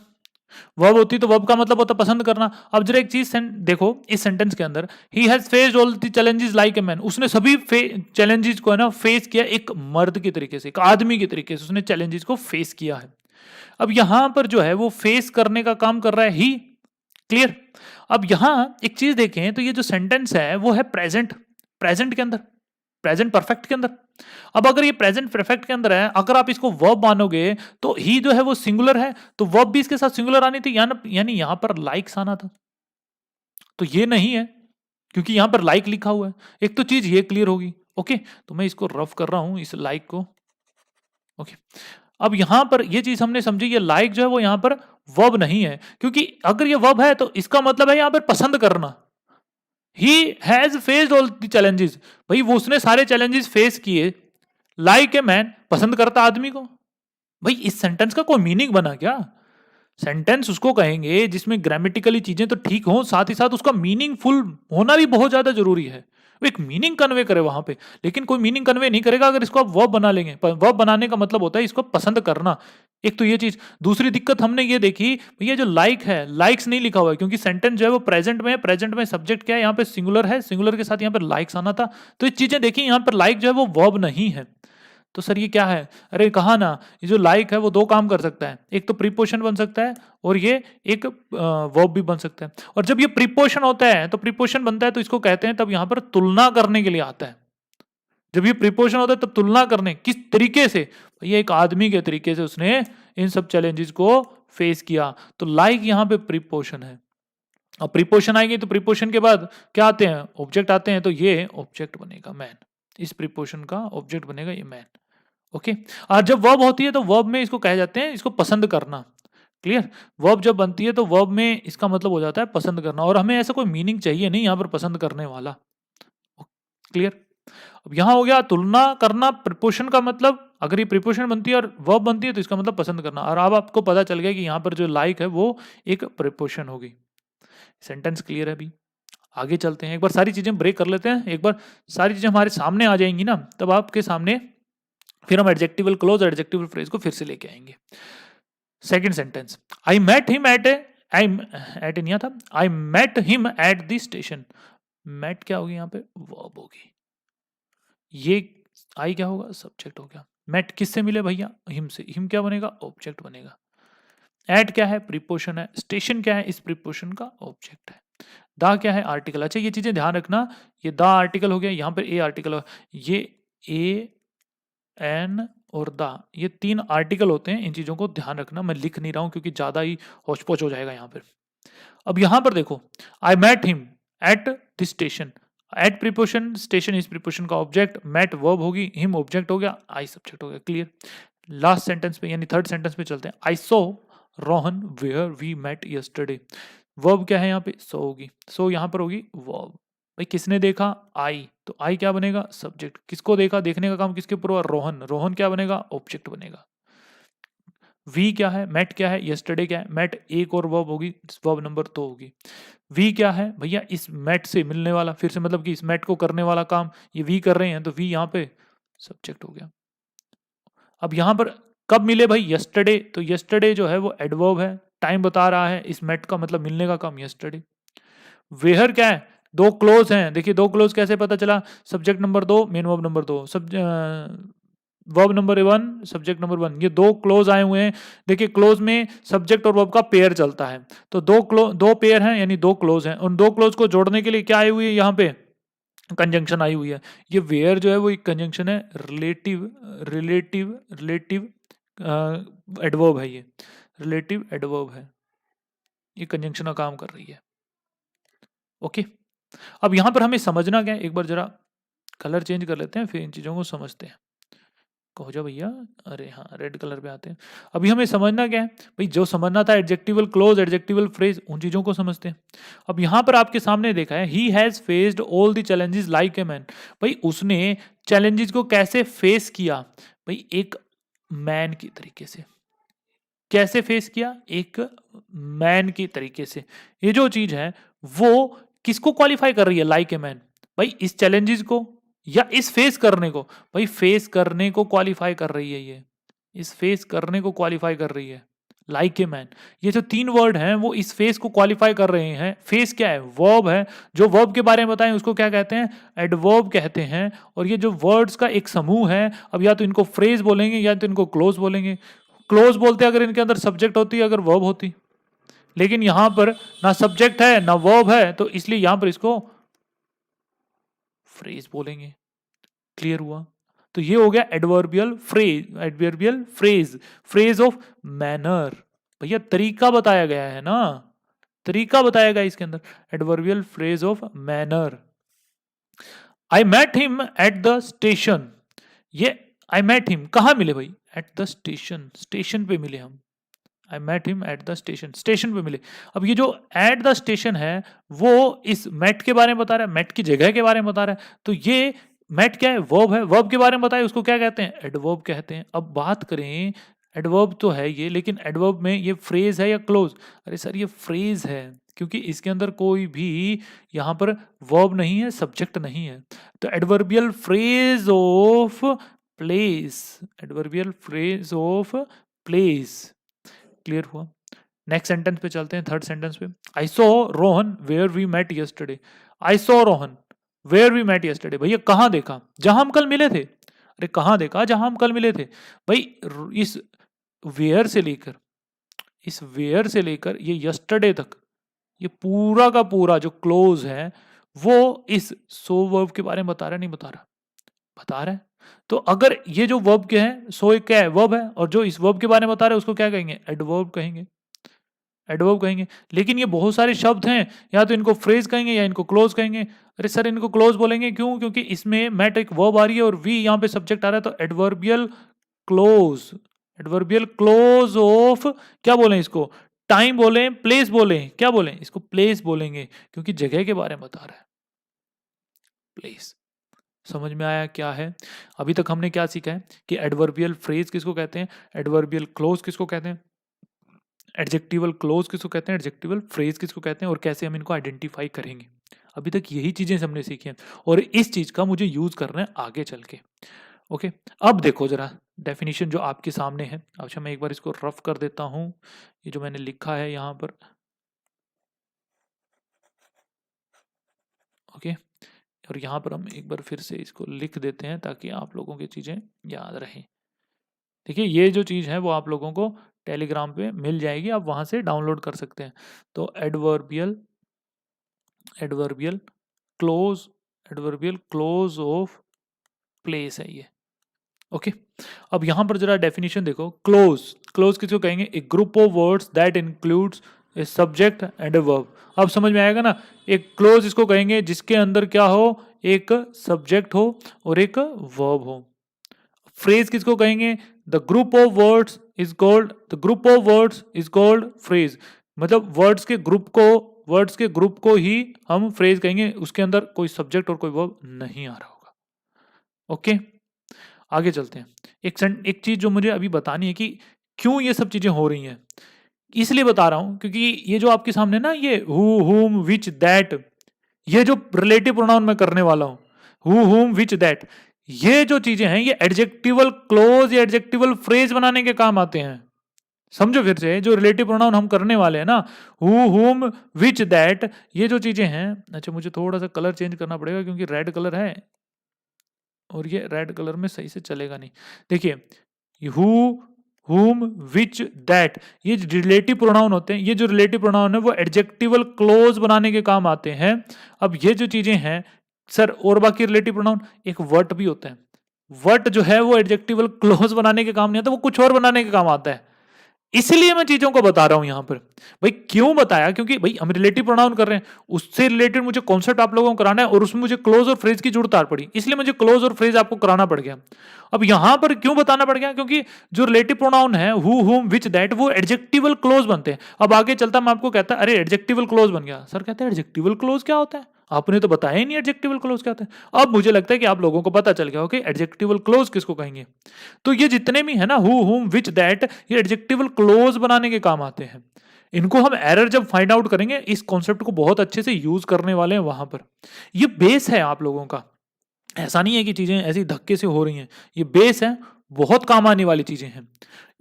वर्ब होती तो वर्ब का मतलब होता पसंद करना। अब जरा एक चीज देखो, इस सेंटेंस के अंदर he has faced all the challenges like a man, उसने सभी चैलेंजेस को है ना फेस किया, एक मर्द के तरीके से, एक आदमी के तरीके से उसने चैलेंजेस को फेस किया है। अब यहां पर जो है वो फेस करने का काम कर रहा है ही। क्लियर। अब यहां एक चीज देखें तो ये जो सेंटेंस है वो है प्रेजेंट, प्रेजेंट के अंदर, प्रेजेंट परफेक्ट के अंदर। अब अगर ये प्रेजेंट परफेक्ट के अंदर है, अगर आप इसको वर्ब मानोगे तो ही जो है वो सिंगुलर है, तो वर्ब भी इसके साथ सिंगुलर आनी थी, यानी यहां पर लाइक्स आना था। तो ये नहीं है क्योंकि यहां पर लाइक लिखा हुआ है। एक तो चीज ये क्लियर होगी। ओके, तो मैं इसको रफ कर रहा हूं इस लाइक को। ओके, अब यहां पर ये चीज हमने समझी, ये लाइक जो है वो यहां पर वर्ब नहीं है, क्योंकि अगर ये वर्ब है तो इसका मतलब है यहां पर पसंद करना। He has faced all the challenges, भाई वो उसने सारे चैलेंजेस फेस किए। लाइक ए मैन, पसंद करता आदमी को। भाई इस सेंटेंस का कोई मीनिंग बना क्या। सेंटेंस उसको कहेंगे जिसमें ग्रामेटिकली चीजें तो ठीक हो, साथ ही साथ उसका मीनिंगफुल होना भी बहुत ज्यादा जरूरी है। वो एक मीनिंग कन्वे करे वहां पे, लेकिन कोई मीनिंग कन्वे नहीं करेगा अगर इसको आप वर्ब बना लेंगे। वर्ब बनाने का मतलब होता है इसको पसंद करना। एक तो ये चीज, दूसरी दिक्कत हमने ये देखी, भैया जो लाइक है, लाइक्स नहीं लिखा हुआ है क्योंकि सेंटेंस जो है वो प्रेजेंट में है। प्रेजेंट में सब्जेक्ट क्या है, यहाँ पे सिंगुलर है, सिंगुलर के साथ यहाँ पे लाइक्स आना था। तो ये चीजें देखी, यहाँ पर लाइक जो है वो वर्ब नहीं है। तो सर ये क्या है, अरे कहा ना, ये जो लाइक है वो दो काम कर सकता है, एक तो प्रीपोजिशन बन सकता है और ये एक वर्ब भी बन सकता है। और जब ये प्रीपोजिशन होता है तो प्रीपोजिशन बनता है तो इसको कहते हैं, तब यहां पर तुलना करने के लिए आता है। जब ये प्रीपोजिशन होता है तब तुलना करने किस तरीके से, ये एक आदमी के तरीके से उसने इन सब चैलेंजेस को फेस किया। तो लाइक यहाँ पे प्रीपोजिशन है। और प्रीपोजिशन आएंगे तो प्रीपोजिशन के बाद क्या आते हैं, ऑब्जेक्ट आते हैं, तो ये ऑब्जेक्ट बनेगा मैन। इस प्रीपोजिशन का ऑब्जेक्ट बनेगा ये मैन। ओके, और जब वर्ब होती है तो वर्ब में इसको कहे जाते हैं, इसको पसंद करना। क्लियर। वर्ब जब बनती है तो वर्ब में इसका मतलब हो जाता है पसंद करना, और हमें ऐसा कोई मीनिंग चाहिए नहीं यहाँ पर पसंद करने वाला। क्लियर। अब यहाँ हो गया तुलना करना, प्रीपोजिशन का मतलब, अगर ये प्रीपोजिशन बनती है और वर्ब बनती है तो इसका मतलब पसंद करना। और अब आपको पता चल गया कि यहाँ पर जो लाइक है वो एक प्रीपोजिशन होगी। सेंटेंस क्लियर है अभी। आगे चलते हैं, एक बार सारी चीजें ब्रेक कर लेते हैं, एक बार सारी चीजें हमारे सामने आ जाएंगी ना, तब आपके सामने फिर हम एडजेक्टिवल क्लोज, एडजेक्टिवल फ्रेज को फिर से लेके आएंगे। Second sentence, I met him at I at नहीं था, I met him at the station. Met क्या होगी यहाँ पे, वर्ब होगी। ये आई क्या होगा, सब्जेक्ट हो गया। मेट किससे मिले भैया, हिम से। हिम क्या बनेगा, ऑब्जेक्ट बनेगा। एट क्या है, प्रीपोजिशन है। स्टेशन क्या है, इस प्रीपोजिशन का ऑब्जेक्ट है। दा क्या है, आर्टिकल। अच्छा ये चीजें ध्यान रखना, ये दा आर्टिकल हो गया, यहाँ पर ए आर्टिकल हो, ये ए एन और दा, ये 3 आर्टिकल होते हैं। इन चीजों को ध्यान रखना, मैं लिख नहीं रहा हूं क्योंकि ज्यादा ही होचपोच हो जाएगा यहाँ पर। अब यहां पर देखो, I met him at the station. At preposition, station इस प्रीपोजिशन का ऑब्जेक्ट, मेट वर्ब होगी, हिम ऑब्जेक्ट हो गया, आई सब्जेक्ट हो गया। क्लियर। लास्ट सेंटेंस पे यानी थर्ड सेंटेंस पे चलते हैं। I saw Rohan where we met yesterday. Verb क्या है यहाँ पे, सो होगी। सो यहाँ पर होगी वर्ब। भाई किसने देखा, आई, तो आई क्या बनेगा, सब्जेक्ट। किसको देखा, देखने का काम किसके ऊपर हुआ, रोहन। रोहन क्या बनेगा, ऑब्जेक्ट बनेगा। वी क्या है, मेट क्या है, यस्टरडे क्या है, मेट एक और वर्ब होगी, वर्ब नंबर 2 होगी। वी क्या है भैया, इस मेट से मिलने वाला, फिर से मतलब कि इस मेट को करने वाला काम ये वी कर रहे हैं, तो वी यहाँ पे सब्जेक्ट हो गया। अब यहां पर कब मिले भाई, यस्टरडे, तो यस्टरडे जो है वो एडवर्ब है, टाइम बता रहा है, इस मेट का मतलब मिलने का काम यस्टरडे। वेयर क्या है, 2 क्लोज हैं। देखिए 2 क्लोज कैसे पता चला, subject number 2, main verb number 2, verb number 1, subject number 1, ये 2 क्लोज आए हुए हैं। देखिए क्लोज में सब्जेक्ट और वर्ब का पेयर चलता है, तो 2 पेयर हैं यानी 2 क्लोज हैं। उन 2 क्लोज को जोड़ने के लिए क्या आई हुई है, यहाँ पे कंजंक्शन आई हुई है। ये वेयर जो है वो एक कंजंक्शन है, रिलेटिव रिलेटिव रिलेटिव एडवर्ब है, ये रिलेटिव एडवर्ब है, ये कंजंक्शन का काम कर रही है। ओके, अब यहां पर हमें समझना क्या है, एक बार जरा कलर चेंज कर लेते हैं, फिर इन चीजों को समझते हैं। कहो जा भैया, अरे हाँ रेड कलर पे आते हैं। अभी हमें समझना क्या है भाई, जो समझना था एडजेक्टिवल क्लोज, एडजेक्टिवल फ्रेज, उन चीजों को समझते हैं। अब यहाँ पर आपके सामने देखा है, he has faced all the challenges like a man. भाई उसने चैलेंजेस को कैसे फेस किया, भाई एक मैन की तरीके से। कैसे फेस किया, एक मैन की तरीके से। ये जो चीज है वो किसको क्वालिफाई कर रही है, लाइक ए मैन। भाई इस चैलेंजेस को या इस फेस करने को, भाई फेस करने को क्वालिफाई कर रही है ये, इस फेस करने को क्वालिफाई कर रही है, लाइक ए मैन। ये जो 3 वर्ड हैं वो इस फेस को क्वालिफाई कर रहे हैं। फेस क्या है, वर्ब है। जो वर्ब के बारे में बताएं उसको क्या कहते हैं, एडवर्ब कहते हैं। और ये जो वर्ड्स का एक समूह है, अब या तो इनको फ्रेज बोलेंगे या तो इनको क्लोज बोलेंगे। क्लोज बोलते अगर इनके अंदर सब्जेक्ट होती, अगर वर्ब होती, लेकिन यहां पर ना सब्जेक्ट है ना वर्ब है, तो इसलिए यहां पर इसको फ्रेज बोलेंगे। क्लियर हुआ। तो ये हो गया adverbial phrase, adverbial phrase, phrase of manner. भैया तरीका बताया गया है ना, तरीका बताया गया इसके अंदर, adverbial phrase of manner. I met him at the station. ये आई मेट हिम कहां मिले भाई, एट द स्टेशन, स्टेशन पे मिले हम। I met him at the station, station पे मिले। अब ये जो एट द स्टेशन है वो इस मेट के बारे में बता रहा है, मेट की जगह के बारे में बता रहा है। तो ये मेट क्या है, वर्ब है, वर्ब के बारे में बताए उसको क्या कहते हैं, एडवर्ब कहते हैं। अब बात करें, एडवर्ब तो है ये, लेकिन एडवर्ब में ये फ्रेज है या क्लोज, अरे सर ये फ्रेज है, क्योंकि इसके अंदर कोई भी यहां पर वर्ब नहीं है, सब्जेक्ट नहीं है। तो adverbial phrase of place, adverbial phrase of place. Clear हुआ। नेक्स्ट सेंटेंस पे चलते हैं, थर्ड सेंटेंस पे। I saw Rohan where we met yesterday. I saw Rohan where we met yesterday. भैया कहां देखा, जहां हम कल मिले थे। अरे कहां देखा, जहां हम कल मिले थे। भाई इस वेयर से लेकर, इस वेयर से लेकर ये यस्टरडे तक, ये पूरा का पूरा जो क्लोज है वो इस सो वर्ब के बारे में बता रहा है, नहीं बता रहा, बता रहा है। तो अगर ये जो वर्ब के हैं, सो एक क्या है, वर्ब है, और जो इस वर्ब के बारे में बता रहे हैं उसको क्या कहेंगे, एडवर्ब कहेंगे, एडवर्ब कहेंगे। लेकिन ये बहुत सारे शब्द हैं, या तो इनको फ्रेज कहेंगे या इनको क्लोज कहेंगे। अरे सर इनको क्लोज बोलेंगे, क्यों, क्योंकि इसमें मेट एक वर्ब आ रही है और वी यहाँ पे सब्जेक्ट आ रहा है, तो adverbial close, adverbial close of, क्या बोले इसको, टाइम बोले, प्लेस बोले, क्या बोले इसको, प्लेस बोलेंगे, क्योंकि जगह के बारे में बता रहा है, प्लेस। समझ में आया क्या है। अभी तक हमने क्या सीखा है कि एडवर्बियल फ्रेज किसको कहते हैं, एडवर्बियल क्लोज किसको कहते हैं, एडजेक्टिवल क्लोज किसको कहते हैं, एडजेक्टिवल फ्रेज किसको कहते हैं, और कैसे हम इनको आइडेंटिफाई करेंगे। अभी तक यही चीजें हमने सीखी हैं और इस चीज का मुझे यूज करना है आगे चल के। ओके, अब देखो जरा डेफिनेशन जो आपके सामने है। अच्छा, मैं एक बार इसको रफ कर देता हूं, ये जो मैंने लिखा है यहाँ पर। ओके, और यहाँ पर हम एक बार फिर से इसको लिख देते हैं ताकि आप लोगों की चीजें याद रहें। देखिए, ये जो चीज़ है वो आप लोगों को टेलीग्राम पे मिल जाएगी, आप वहाँ से डाउनलोड कर सकते हैं। तो adverbial adverbial close adverbial close of place है ये। ओके, अब यहाँ पर जरा डेफिनेशन देखो। क्लोज क्लोज किसको कहेंगे? A group of words that includes a subject and a verb. अब समझ में आएगा ना, एक क्लोज इसको कहेंगे जिसके अंदर क्या हो, एक सब्जेक्ट हो और एक वर्ब हो। फ्रेज किसको कहेंगे? The group of words is called phrase. मतलब वर्ड्स के ग्रुप को ही हम फ्रेज कहेंगे, उसके अंदर कोई सब्जेक्ट और कोई वर्ब नहीं आ रहा होगा। ओके, आगे चलते हैं। एक चीज जो मुझे अभी बतानी है कि क्यों ये सब चीजें हो रही हैं, इसलिए बता रहा हूं क्योंकि ये जो आपके सामने ना, ये हु हुम विच दैट, ये जो रिलेटिव प्रोनाउन मैं करने वाला हूं, हु हुम विच दैट, ये जो चीजें हैं ये एडजेक्टिवल क्लोज या एडजेक्टिवल फ्रेज बनाने के काम आते हैं। समझो फिर से, जो रिलेटिव प्रोनाउन हम करने वाले हैं ना, हु हुम विच दैट, ये जो चीजें हैं। अच्छा, मुझे थोड़ा सा कलर चेंज करना पड़ेगा क्योंकि रेड कलर है और ये रेड कलर में सही से चलेगा नहीं। देखिए, हु हुम विच दैट, ये रिलेटिव प्रोनाउन होते हैं। ये जो रिलेटिव प्रोनाउन है वो एडजेक्टिवल क्लोज बनाने के काम आते हैं। अब ये जो चीजें हैं सर, और बाकी रिलेटिव प्रोनाउन, एक वर्ट भी होता है। वर्ट जो है वो एडजेक्टिवल क्लोज बनाने के काम नहीं आता, वो कुछ और बनाने के काम आता है। इसलिए मैं चीजों को बता रहा हूं यहां पर। भाई क्यों बताया? क्योंकि भाई हम रिलेटिव प्रोनाउन कर रहे हैं, उससे रिलेटेड मुझे कॉन्सेप्ट आप लोगों को कराना है और उसमें मुझे क्लोज और फ्रेज की जरूरत पड़ी, इसलिए मुझे क्लोज और फ्रेज आपको कराना पड़ गया। अब यहां पर क्यों बताना पड़ गया? क्योंकि जो रिलेटिव प्रोनाउन है हु हुम विच दैट, वो एडजेक्टिवल क्लोज बनते हैं। अब आगे चलता मैं आपको कहता अरे एडजेक्टिवल क्लोज बन गया। सर कहते हैं एडजेक्टिवल क्लोज क्या होता है? आपने तो बताया ही नहीं एडजेक्टिवल क्लोज क्या होता है। अब मुझे लगता है कि आप लोगों को पता चल गया हो कि एडजेक्टिवल क्लोज किसको कहेंगे। तो ये जितने भी है ना, हु हुम विच दैट, ये एडजेक्टिवल क्लोज बनाने के काम आते हैं। इनको हम एरर जब फाइंड आउट करेंगे, इस कॉन्सेप्ट को बहुत अच्छे से यूज करने वाले हैं वहां पर। ये बेस है आप लोगों का, ऐसा नहीं है कि चीजें ऐसी धक्के से हो रही हैं, ये बेस है, बहुत काम आने वाली चीजें हैं।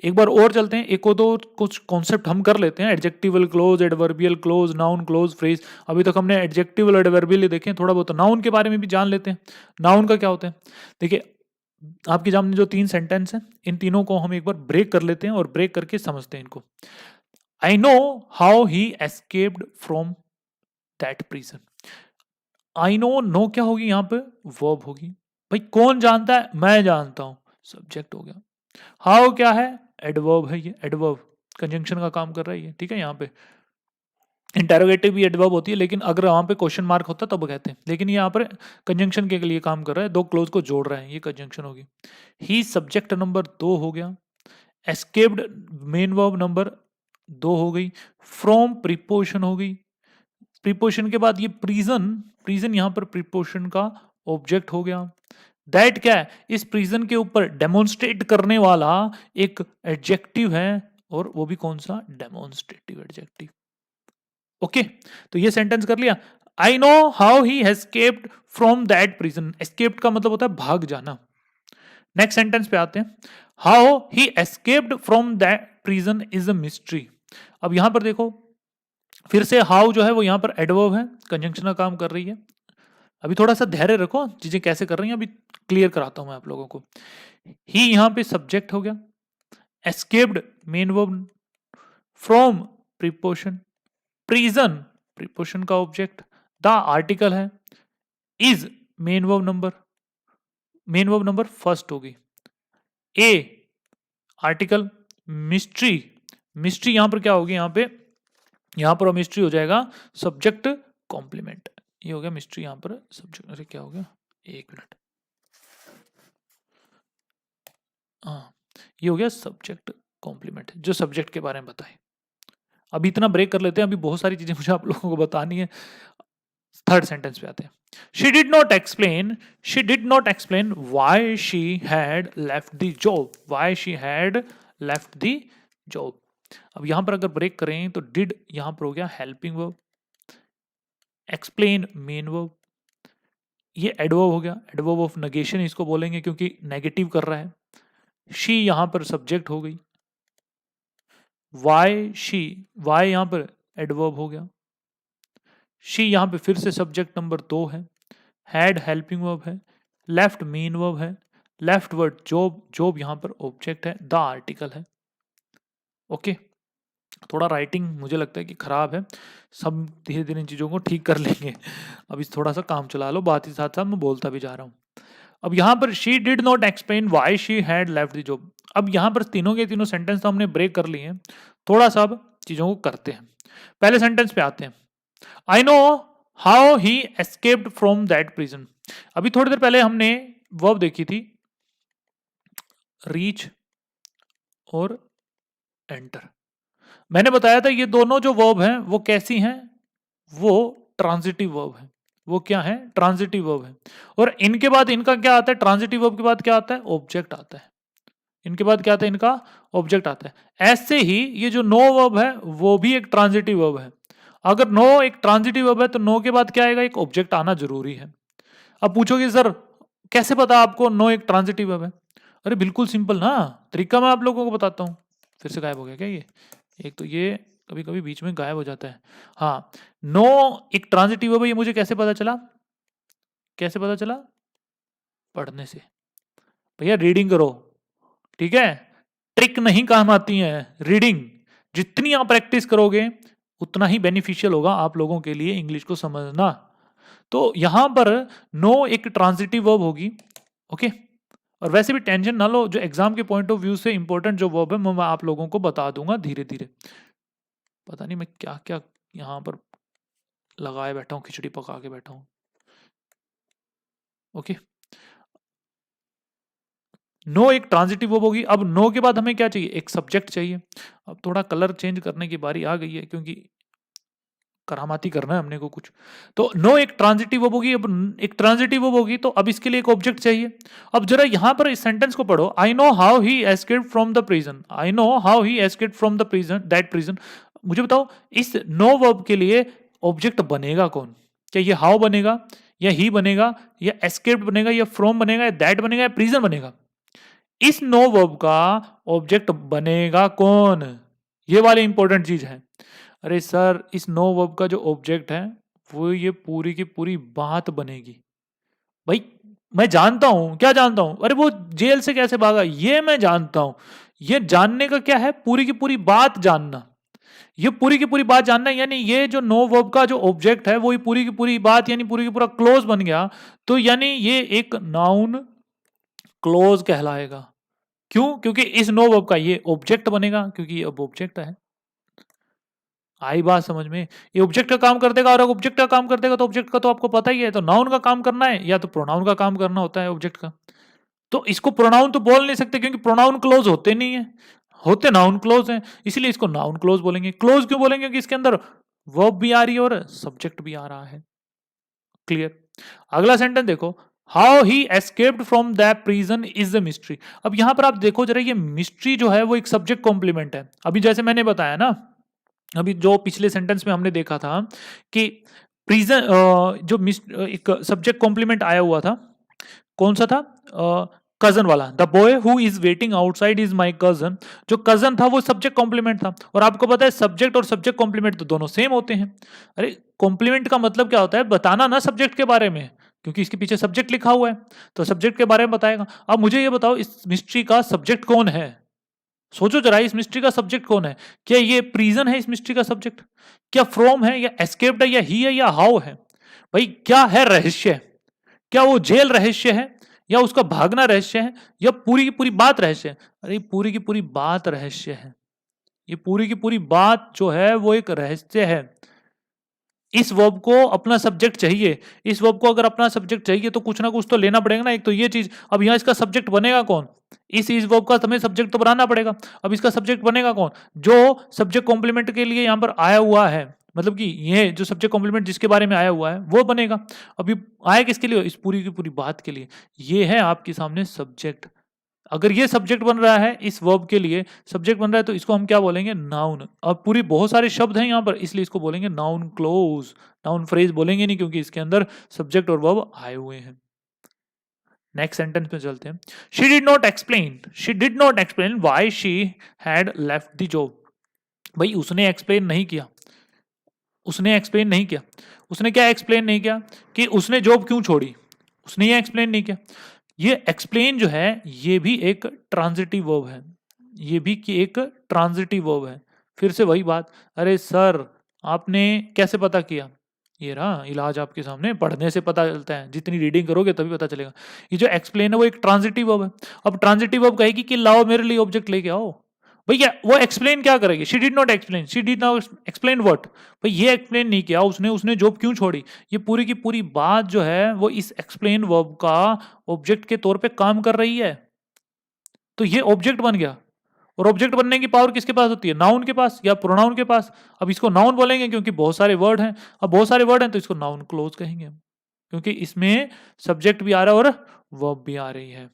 एक बार और चलते हैं, एक दो कुछ कॉन्सेप्ट हम कर लेते हैं। Adjectival clause, adverbial clause, noun close, phrase. अभी तक हमने एडजेक्टिवल एडवर्बियल देखे, थोड़ा बहुत नाउन के बारे में भी जान लेते हैं। नाउन का क्या होता है? देखिए, आपके सामने जो 3 सेंटेंस हैं, इन तीनों को हम एक बार ब्रेक कर लेते हैं और ब्रेक करके समझते हैं इनको। I know how he escaped from that prison. I know क्या होगी यहाँ पे? वर्ब होगी। भाई कौन जानता है? मैं जानता हूं, सब्जेक्ट हो गया। हाउ क्या है? एडवर्ब है, ये एडवर्ब कंजंक्शन का काम कर रहा है ये, ठीक है। यहाँ पे इंटेरोगेटिव भी एडवर्ब होती है, लेकिन अगर वहां पे क्वेश्चन मार्क होता तब कहते हैं, लेकिन यहाँ पर कंजंक्शन के लिए काम कर रहा है, दो क्लोज को जोड़ रहा है, ये कंजंक्शन होगी। ही सब्जेक्ट नंबर 2 हो गया। एस्केप्ड मेन वर्ब नंबर 2 हो गई। फ्रॉम प्रीपोजिशन हो गई। प्रीपोजिशन के बाद ये प्रीजन यहाँ पर प्रीपोजिशन का ऑब्जेक्ट हो गया। दैट क्या है? इस प्रीजन के ऊपर डेमोन्स्ट्रेट करने वाला एक एडजेक्टिव है, और वो भी कौन सा? Demonstrative adjective. ओके, तो ये सेंटेंस कर लिया। I know how he escaped from that prison. Escaped का मतलब होता है भाग जाना। नेक्स्ट सेंटेंस पे आते हैं। How he escaped from that prison is a mystery. अब यहां पर देखो, फिर से हाउ जो है वो यहां पर एडवर्ब है, कंजंक्शन का काम कर रही है। अभी थोड़ा सा धैर्य रखो, चीजें कैसे कर रही हैं अभी क्लियर कराता हूं मैं आप लोगों को। ही यहां पे सब्जेक्ट हो गया, escaped main verb, from preposition, prison preposition का ऑब्जेक्ट, द आर्टिकल है, is main verb number first होगी, ए आर्टिकल, मिस्ट्री मिस्ट्री यहां पर क्या होगी? यहां पर मिस्ट्री हो जाएगा सब्जेक्ट कॉम्प्लीमेंट। ये हो गया मिस्ट्री यहां पर सब्जेक्ट। अरे क्या हो गया, एक मिनट। हाँ, ये हो गया सब्जेक्ट कॉम्प्लीमेंट, जो सब्जेक्ट के बारे में बताए। अभी इतना ब्रेक कर लेते हैं, अभी बहुत सारी चीजें मुझे आप लोगों को बतानी है। थर्ड सेंटेंस पे आते हैं। She did not explain why she had left the job. Why she had left the job. अब यहां पर अगर ब्रेक करें तो डिड यहां पर हो गया helping verb, explain main verb, ये एडवर्ब हो गया, एडवर्ब ऑफ नेगेशन इसको बोलेंगे क्योंकि नेगेटिव कर रहा है। शी यहां पर सब्जेक्ट हो गई, वाई शी, वाई यहां पर एडवर्ब हो गया, शी यहां पे फिर से सब्जेक्ट नंबर 2 है, हैड हेल्पिंग वर्ब है, लेफ्ट मेन वर्ब है, लेफ्ट वर्ड जॉब, जॉब यहां पर ऑब्जेक्ट है, द आर्टिकल है। ओके, थोड़ा राइटिंग मुझे लगता है कि खराब है, सब धीरे धीरे इन चीज़ों को ठीक कर लेंगे। अब इस थोड़ा सा काम चला लो, बात के साथ साथ मैं बोलता भी जा रहा हूँ। अब यहाँ पर she did not explain why she had left the job. अब यहाँ पर तीनों के तीनों सेंटेंस तो हमने ब्रेक कर लिए हैं, थोड़ा सा अब चीज़ों को करते हैं। पहले सेंटेंस पे आते हैं, I know how he escaped from that prison. अभी थोड़ी देर पहले हमने वर्ब देखी थी, रीच और एंटर। मैंने बताया था ये दोनों जो वर्ब हैं वो कैसी हैं, वो ट्रांजिटिव वर्ब है। वो क्या है, ट्रांजिटिव वर्ब है। और इनके बाद इनका क्या आता है, ट्रांजिटिव वर्ब के बाद क्या आता है, ऑब्जेक्ट आता है। इनके बाद क्या आता है, इनका ऑब्जेक्ट आता है। ऐसे ही ये जो नो वर्ब है वो भी एक ट्रांजिटिव वर्ब है। अगर नो एक ट्रांजिटिव वर्ब है तो नो के बाद क्या आएगा, एक ऑब्जेक्ट आना जरूरी है। अब पूछोगे सर कैसे पता आपको नो एक ट्रांजिटिव वर्ब है? अरे बिल्कुल सिंपल ना, तरीका मैं आप लोगों को बताता हूँ। फिर से गायब हो गया क्या ये? एक तो ये कभी कभी बीच में गायब हो जाता है। हाँ, नो एक ट्रांजिटिव वर्ब है, ये मुझे कैसे पता चला? कैसे पता चला? पढ़ने से। भैया रीडिंग करो, ठीक है? ट्रिक नहीं काम आती है, रीडिंग जितनी आप प्रैक्टिस करोगे उतना ही बेनिफिशियल होगा आप लोगों के लिए इंग्लिश को समझना। तो यहां पर नो एक ट्रांजिटिव वर्ब होगी। ओके, और वैसे भी टेंशन ना लो, जो एग्जाम के पॉइंट ऑफ व्यू से इंपॉर्टेंट जो वर्ब है मैं आप लोगों को बता दूंगा धीरे धीरे। पता नहीं मैं क्या क्या यहां पर लगाए बैठा हूँ, खिचड़ी पका के बैठा हूँ। ओके, नो एक ट्रांजिटिव वर्ब होगी। अब नो के बाद हमें क्या चाहिए, एक सब्जेक्ट चाहिए। अब थोड़ा कलर चेंज करने की बारी आ गई है क्योंकि करामाती करना है हमने को कुछ। तो नो एक ट्रांजिटिव वर्ब होगी। अब एक ट्रांजिटिव वर्ब होगी तो अब इसके लिए एक ऑब्जेक्ट चाहिए। अब जरा यहां पर इस सेंटेंस को पढ़ो, I know how he escaped from the prison. I know how he escaped from the prison, that prison. मुझे बताओ इस नो वर्ब के लिए ऑब्जेक्ट बनेगा कौन? क्या ये हाउ बनेगा, या ही बनेगा, या एस्केप्ड बनेगा, या फ्रॉम बनेगा, या दैट बनेगा, या प्रिजन बनेगा? इस नो वर्ब का ऑब्जेक्ट बनेगा कौन? ये वाली इंपॉर्टेंट चीज है। अरे सर इस नो वर्ब का जो ऑब्जेक्ट है वो ये पूरी की पूरी बात बनेगी। भाई मैं जानता हूं, क्या जानता हूं? अरे वो जेल से कैसे भागा ये मैं जानता हूं। ये जानने का क्या है, पूरी की पूरी बात जानना। ये पूरी की पूरी बात जानना, यानी ये जो नो वर्ब का जो ऑब्जेक्ट है वो ये पूरी की पूरी बात, यानी पूरी की पूरा क्लोज बन गया। तो यानी ये एक नाउन क्लोज कहलाएगा। क्यों? क्योंकि इस नो वर्ब का ये ऑब्जेक्ट बनेगा, क्योंकि ये अब ऑब्जेक्ट है। आई बात समझ में? ये ऑब्जेक्ट का काम कर देगा, और ऑब्जेक्ट का काम कर देगा तो ऑब्जेक्ट का तो आपको पता ही है, तो नाउन का काम करना है या तो प्रोनाउन का काम करना होता है ऑब्जेक्ट का। तो इसको प्रोनाउन तो बोल नहीं सकते क्योंकि प्रोनाउन क्लोज होते नहीं है, होते नाउन क्लोज हैं, इसलिए इसको नाउन क्लोज बोलेंगे। क्लोज क्यों बोलेंगे? क्योंकि इसके अंदर वर्ब भी आ रही है और सब्जेक्ट भी आ रहा है। क्लियर? अगला सेंटेंस देखो, how he escaped from that prison is the mystery. अब यहां पर आप देखो जरा, ये मिस्ट्री जो है वो एक सब्जेक्ट कॉम्प्लीमेंट है। अभी जैसे मैंने बताया ना, अभी जो पिछले सेंटेंस में हमने देखा था कि प्रिजन जो एक सब्जेक्ट कॉम्प्लीमेंट आया हुआ था, कौन सा था? कजन वाला, the boy who is waiting outside is my cousin. जो कजन था वो सब्जेक्ट कॉम्प्लीमेंट था, और आपको पता है सब्जेक्ट और सब्जेक्ट कॉम्प्लीमेंट तो दोनों सेम होते हैं। अरे कॉम्प्लीमेंट का मतलब क्या होता है? बताना ना सब्जेक्ट के बारे में, क्योंकि इसके पीछे सब्जेक्ट लिखा हुआ है तो सब्जेक्ट के बारे में बताएगा। अब मुझे ये बताओ इस मिस्ट्री का सब्जेक्ट कौन है? सोचो जरा, इस मिस्ट्री का सब्जेक्ट कौन है? क्या ये प्रिजन है इस मिस्ट्री का सब्जेक्ट? क्या फ्रॉम है, या एस्केप्ड है, या ही है, या हाउ है? भाई क्या है रहस्य? क्या वो जेल रहस्य है, या उसका भागना रहस्य है, या पूरी की पूरी बात रहस्य है? अरे पूरी की पूरी बात रहस्य है। ये पूरी की पूरी बात जो है वो एक रहस्य है। इस वर्ब को अपना सब्जेक्ट चाहिए। इस वर्ब को अगर अपना सब्जेक्ट चाहिए तो कुछ ना कुछ तो लेना पड़ेगा ना, एक तो ये चीज। अब यहाँ इसका सब्जेक्ट बनेगा कौन? इस वर्ब का हमें सब्जेक्ट तो बनाना पड़ेगा। अब इसका सब्जेक्ट बनेगा कौन? जो सब्जेक्ट कॉम्प्लीमेंट के लिए यहाँ पर आया हुआ है, मतलब कि ये जो सब्जेक्ट कॉम्प्लीमेंट जिसके बारे में आया हुआ है वो बनेगा। अभी आया किसके लिए? इस पूरी की पूरी बात के लिए। ये है आपके सामने सब्जेक्ट। अगर ये सब्जेक्ट बन रहा है इस वर्ब के लिए, सब्जेक्ट बन रहा है तो इसको हम क्या बोलेंगे? नाउन। अब पूरी बहुत सारे शब्द हैं यहाँ पर, इसलिए इसको बोलेंगे नाउन क्लोज। नाउन फ्रेज बोलेंगे नहीं क्योंकि इसके अंदर सब्जेक्ट और वर्ब आए हुए हैं। नेक्स्ट सेंटेंस पे चलते हैं। She did not explain why she had left the job. भाई उसने एक्सप्लेन नहीं किया। उसने क्या एक्सप्लेन नहीं किया कि उसने जॉब क्यों छोड़ी? उसने ये एक्सप्लेन नहीं किया। ये एक्सप्लेन जो है ये भी एक ट्रांजिटिव वर्ब है। फिर से वही बात, अरे सर आपने कैसे पता किया? ये रहा इलाज आपके सामने, पढ़ने से पता चलता है, जितनी रीडिंग करोगे तभी पता चलेगा। ये जो एक्सप्लेन है वो एक ट्रांजिटिव वर्ब है। अब ट्रांजिटिव वर्ब कहेगी कि लाओ मेरे लिए ऑब्जेक्ट लेके आओ। भैया वो एक्सप्लेन क्या करेगी? She did not explain what? भाई ये एक्सप्लेन नहीं किया उसने जॉब क्यों छोड़ी। ये पूरी की पूरी बात जो है वो इस एक्सप्लेन वर्ब का ऑब्जेक्ट के तौर पे काम कर रही है। तो ये ऑब्जेक्ट बन गया, और ऑब्जेक्ट बनने की पावर किसके पास होती है? नाउन के पास या प्रोनाउन के पास। अब इसको नाउन बोलेंगे क्योंकि बहुत सारे वर्ड हैं। अब बहुत सारे वर्ड हैं तो इसको नाउन क्लोज कहेंगे हम, क्योंकि इसमें सब्जेक्ट भी आ रहा है और वर्ब भी आ रही है।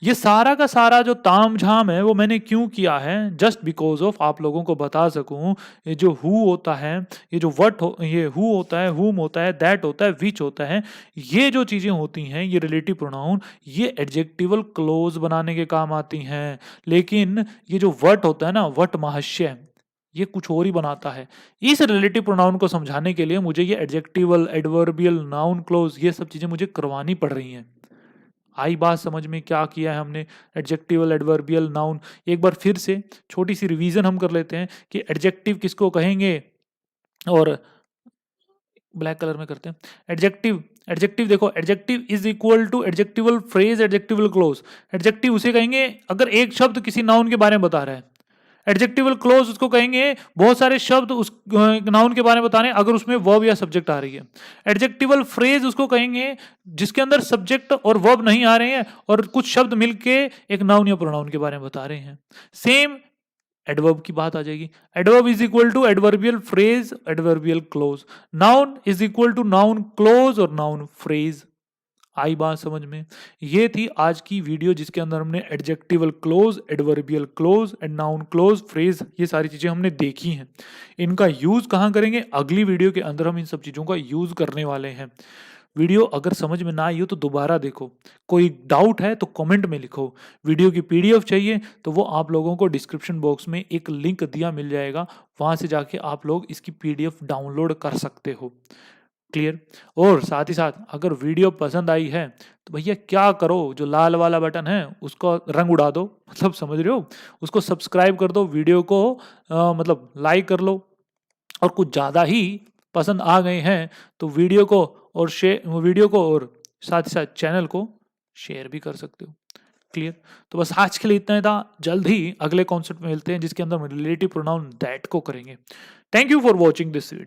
ये सारा का सारा जो तामझाम है वो मैंने क्यों किया है? जस्ट बिकॉज ऑफ आप लोगों को बता सकूं, ये जो हु होता है, ये जो ये हु होता है, हुम होता है, दैट होता है, विच होता है, ये जो चीजें होती हैं ये रिलेटिव प्रोनाउन, ये एडजेक्टिवल क्लोज बनाने के काम आती हैं। लेकिन ये जो वट होता है ना, वट महाशय, ये कुछ और ही बनाता है। इस रिलेटिव प्रोनाउन को समझाने के लिए मुझे ये एडजेक्टिवल, एडवर्बियल, नाउन क्लोज, ये सब चीजें मुझे करवानी पड़ रही हैं। आई बात समझ में? क्या किया है हमने? Adjectival, adverbial, noun. एक बार फिर से छोटी सी रिवीजन हम कर लेते हैं कि एडजेक्टिव किसको कहेंगे, और ब्लैक कलर में करते हैं। एडजेक्टिव देखो, adjective is equal to adjectival phrase, adjectival clause. Adjective उसे कहेंगे अगर एक शब्द किसी नाउन के बारे में बता रहा है। एडजेक्टिवल क्लोज उसको कहेंगे बहुत सारे शब्द उस नाउन के बारे में बता रहे हैं अगर उसमें वर्ब या सब्जेक्ट आ रही है। एडजेक्टिवल फ्रेज उसको कहेंगे जिसके अंदर सब्जेक्ट और वर्ब नहीं आ रहे हैं और कुछ शब्द मिलके एक नाउन या प्रोनाउन के बारे में बता रहे हैं। सेम एडवर्ब की बात आ जाएगी। Adverb is equal to adverbial phrase, adverbial clause. Noun is equal to noun clause और नाउन फ्रेज। आई बात समझ में? ये थी आज की वीडियो जिसके अंदर हमने adjectival clause, adverbial close and noun close, phrase, ये सारी चीजें हमने देखी हैं। इनका यूज कहाँ करेंगे? अगली वीडियो के अंदर हम इन सब चीजों का यूज करने वाले हैं। वीडियो अगर समझ में ना आई हो तो दोबारा देखो, कोई डाउट है तो कमेंट में लिखो। वीडियो की पीडीएफ चाहिए तो वो आप लोगों को डिस्क्रिप्शन बॉक्स में एक लिंक दिया मिल जाएगा, वहां से जाके आप लोग इसकी पीडीएफ डाउनलोड कर सकते हो। क्लियर? और साथ ही साथ अगर वीडियो पसंद आई है तो भैया क्या करो, जो लाल वाला बटन है उसको रंग उड़ा दो, मतलब समझ रहे हो, उसको सब्सक्राइब कर दो, वीडियो को मतलब लाइक कर लो। और कुछ ज़्यादा ही पसंद आ गए हैं तो वीडियो को और साथ ही साथ चैनल को शेयर भी कर सकते हो। क्लियर? तो बस आज के लिए इतना ही था। जल्द ही अगले कॉन्सेप्ट में मिलते हैं जिसके अंदर हम रिलेटिव प्रोनाउन दैट को करेंगे। Thank you for watching this video.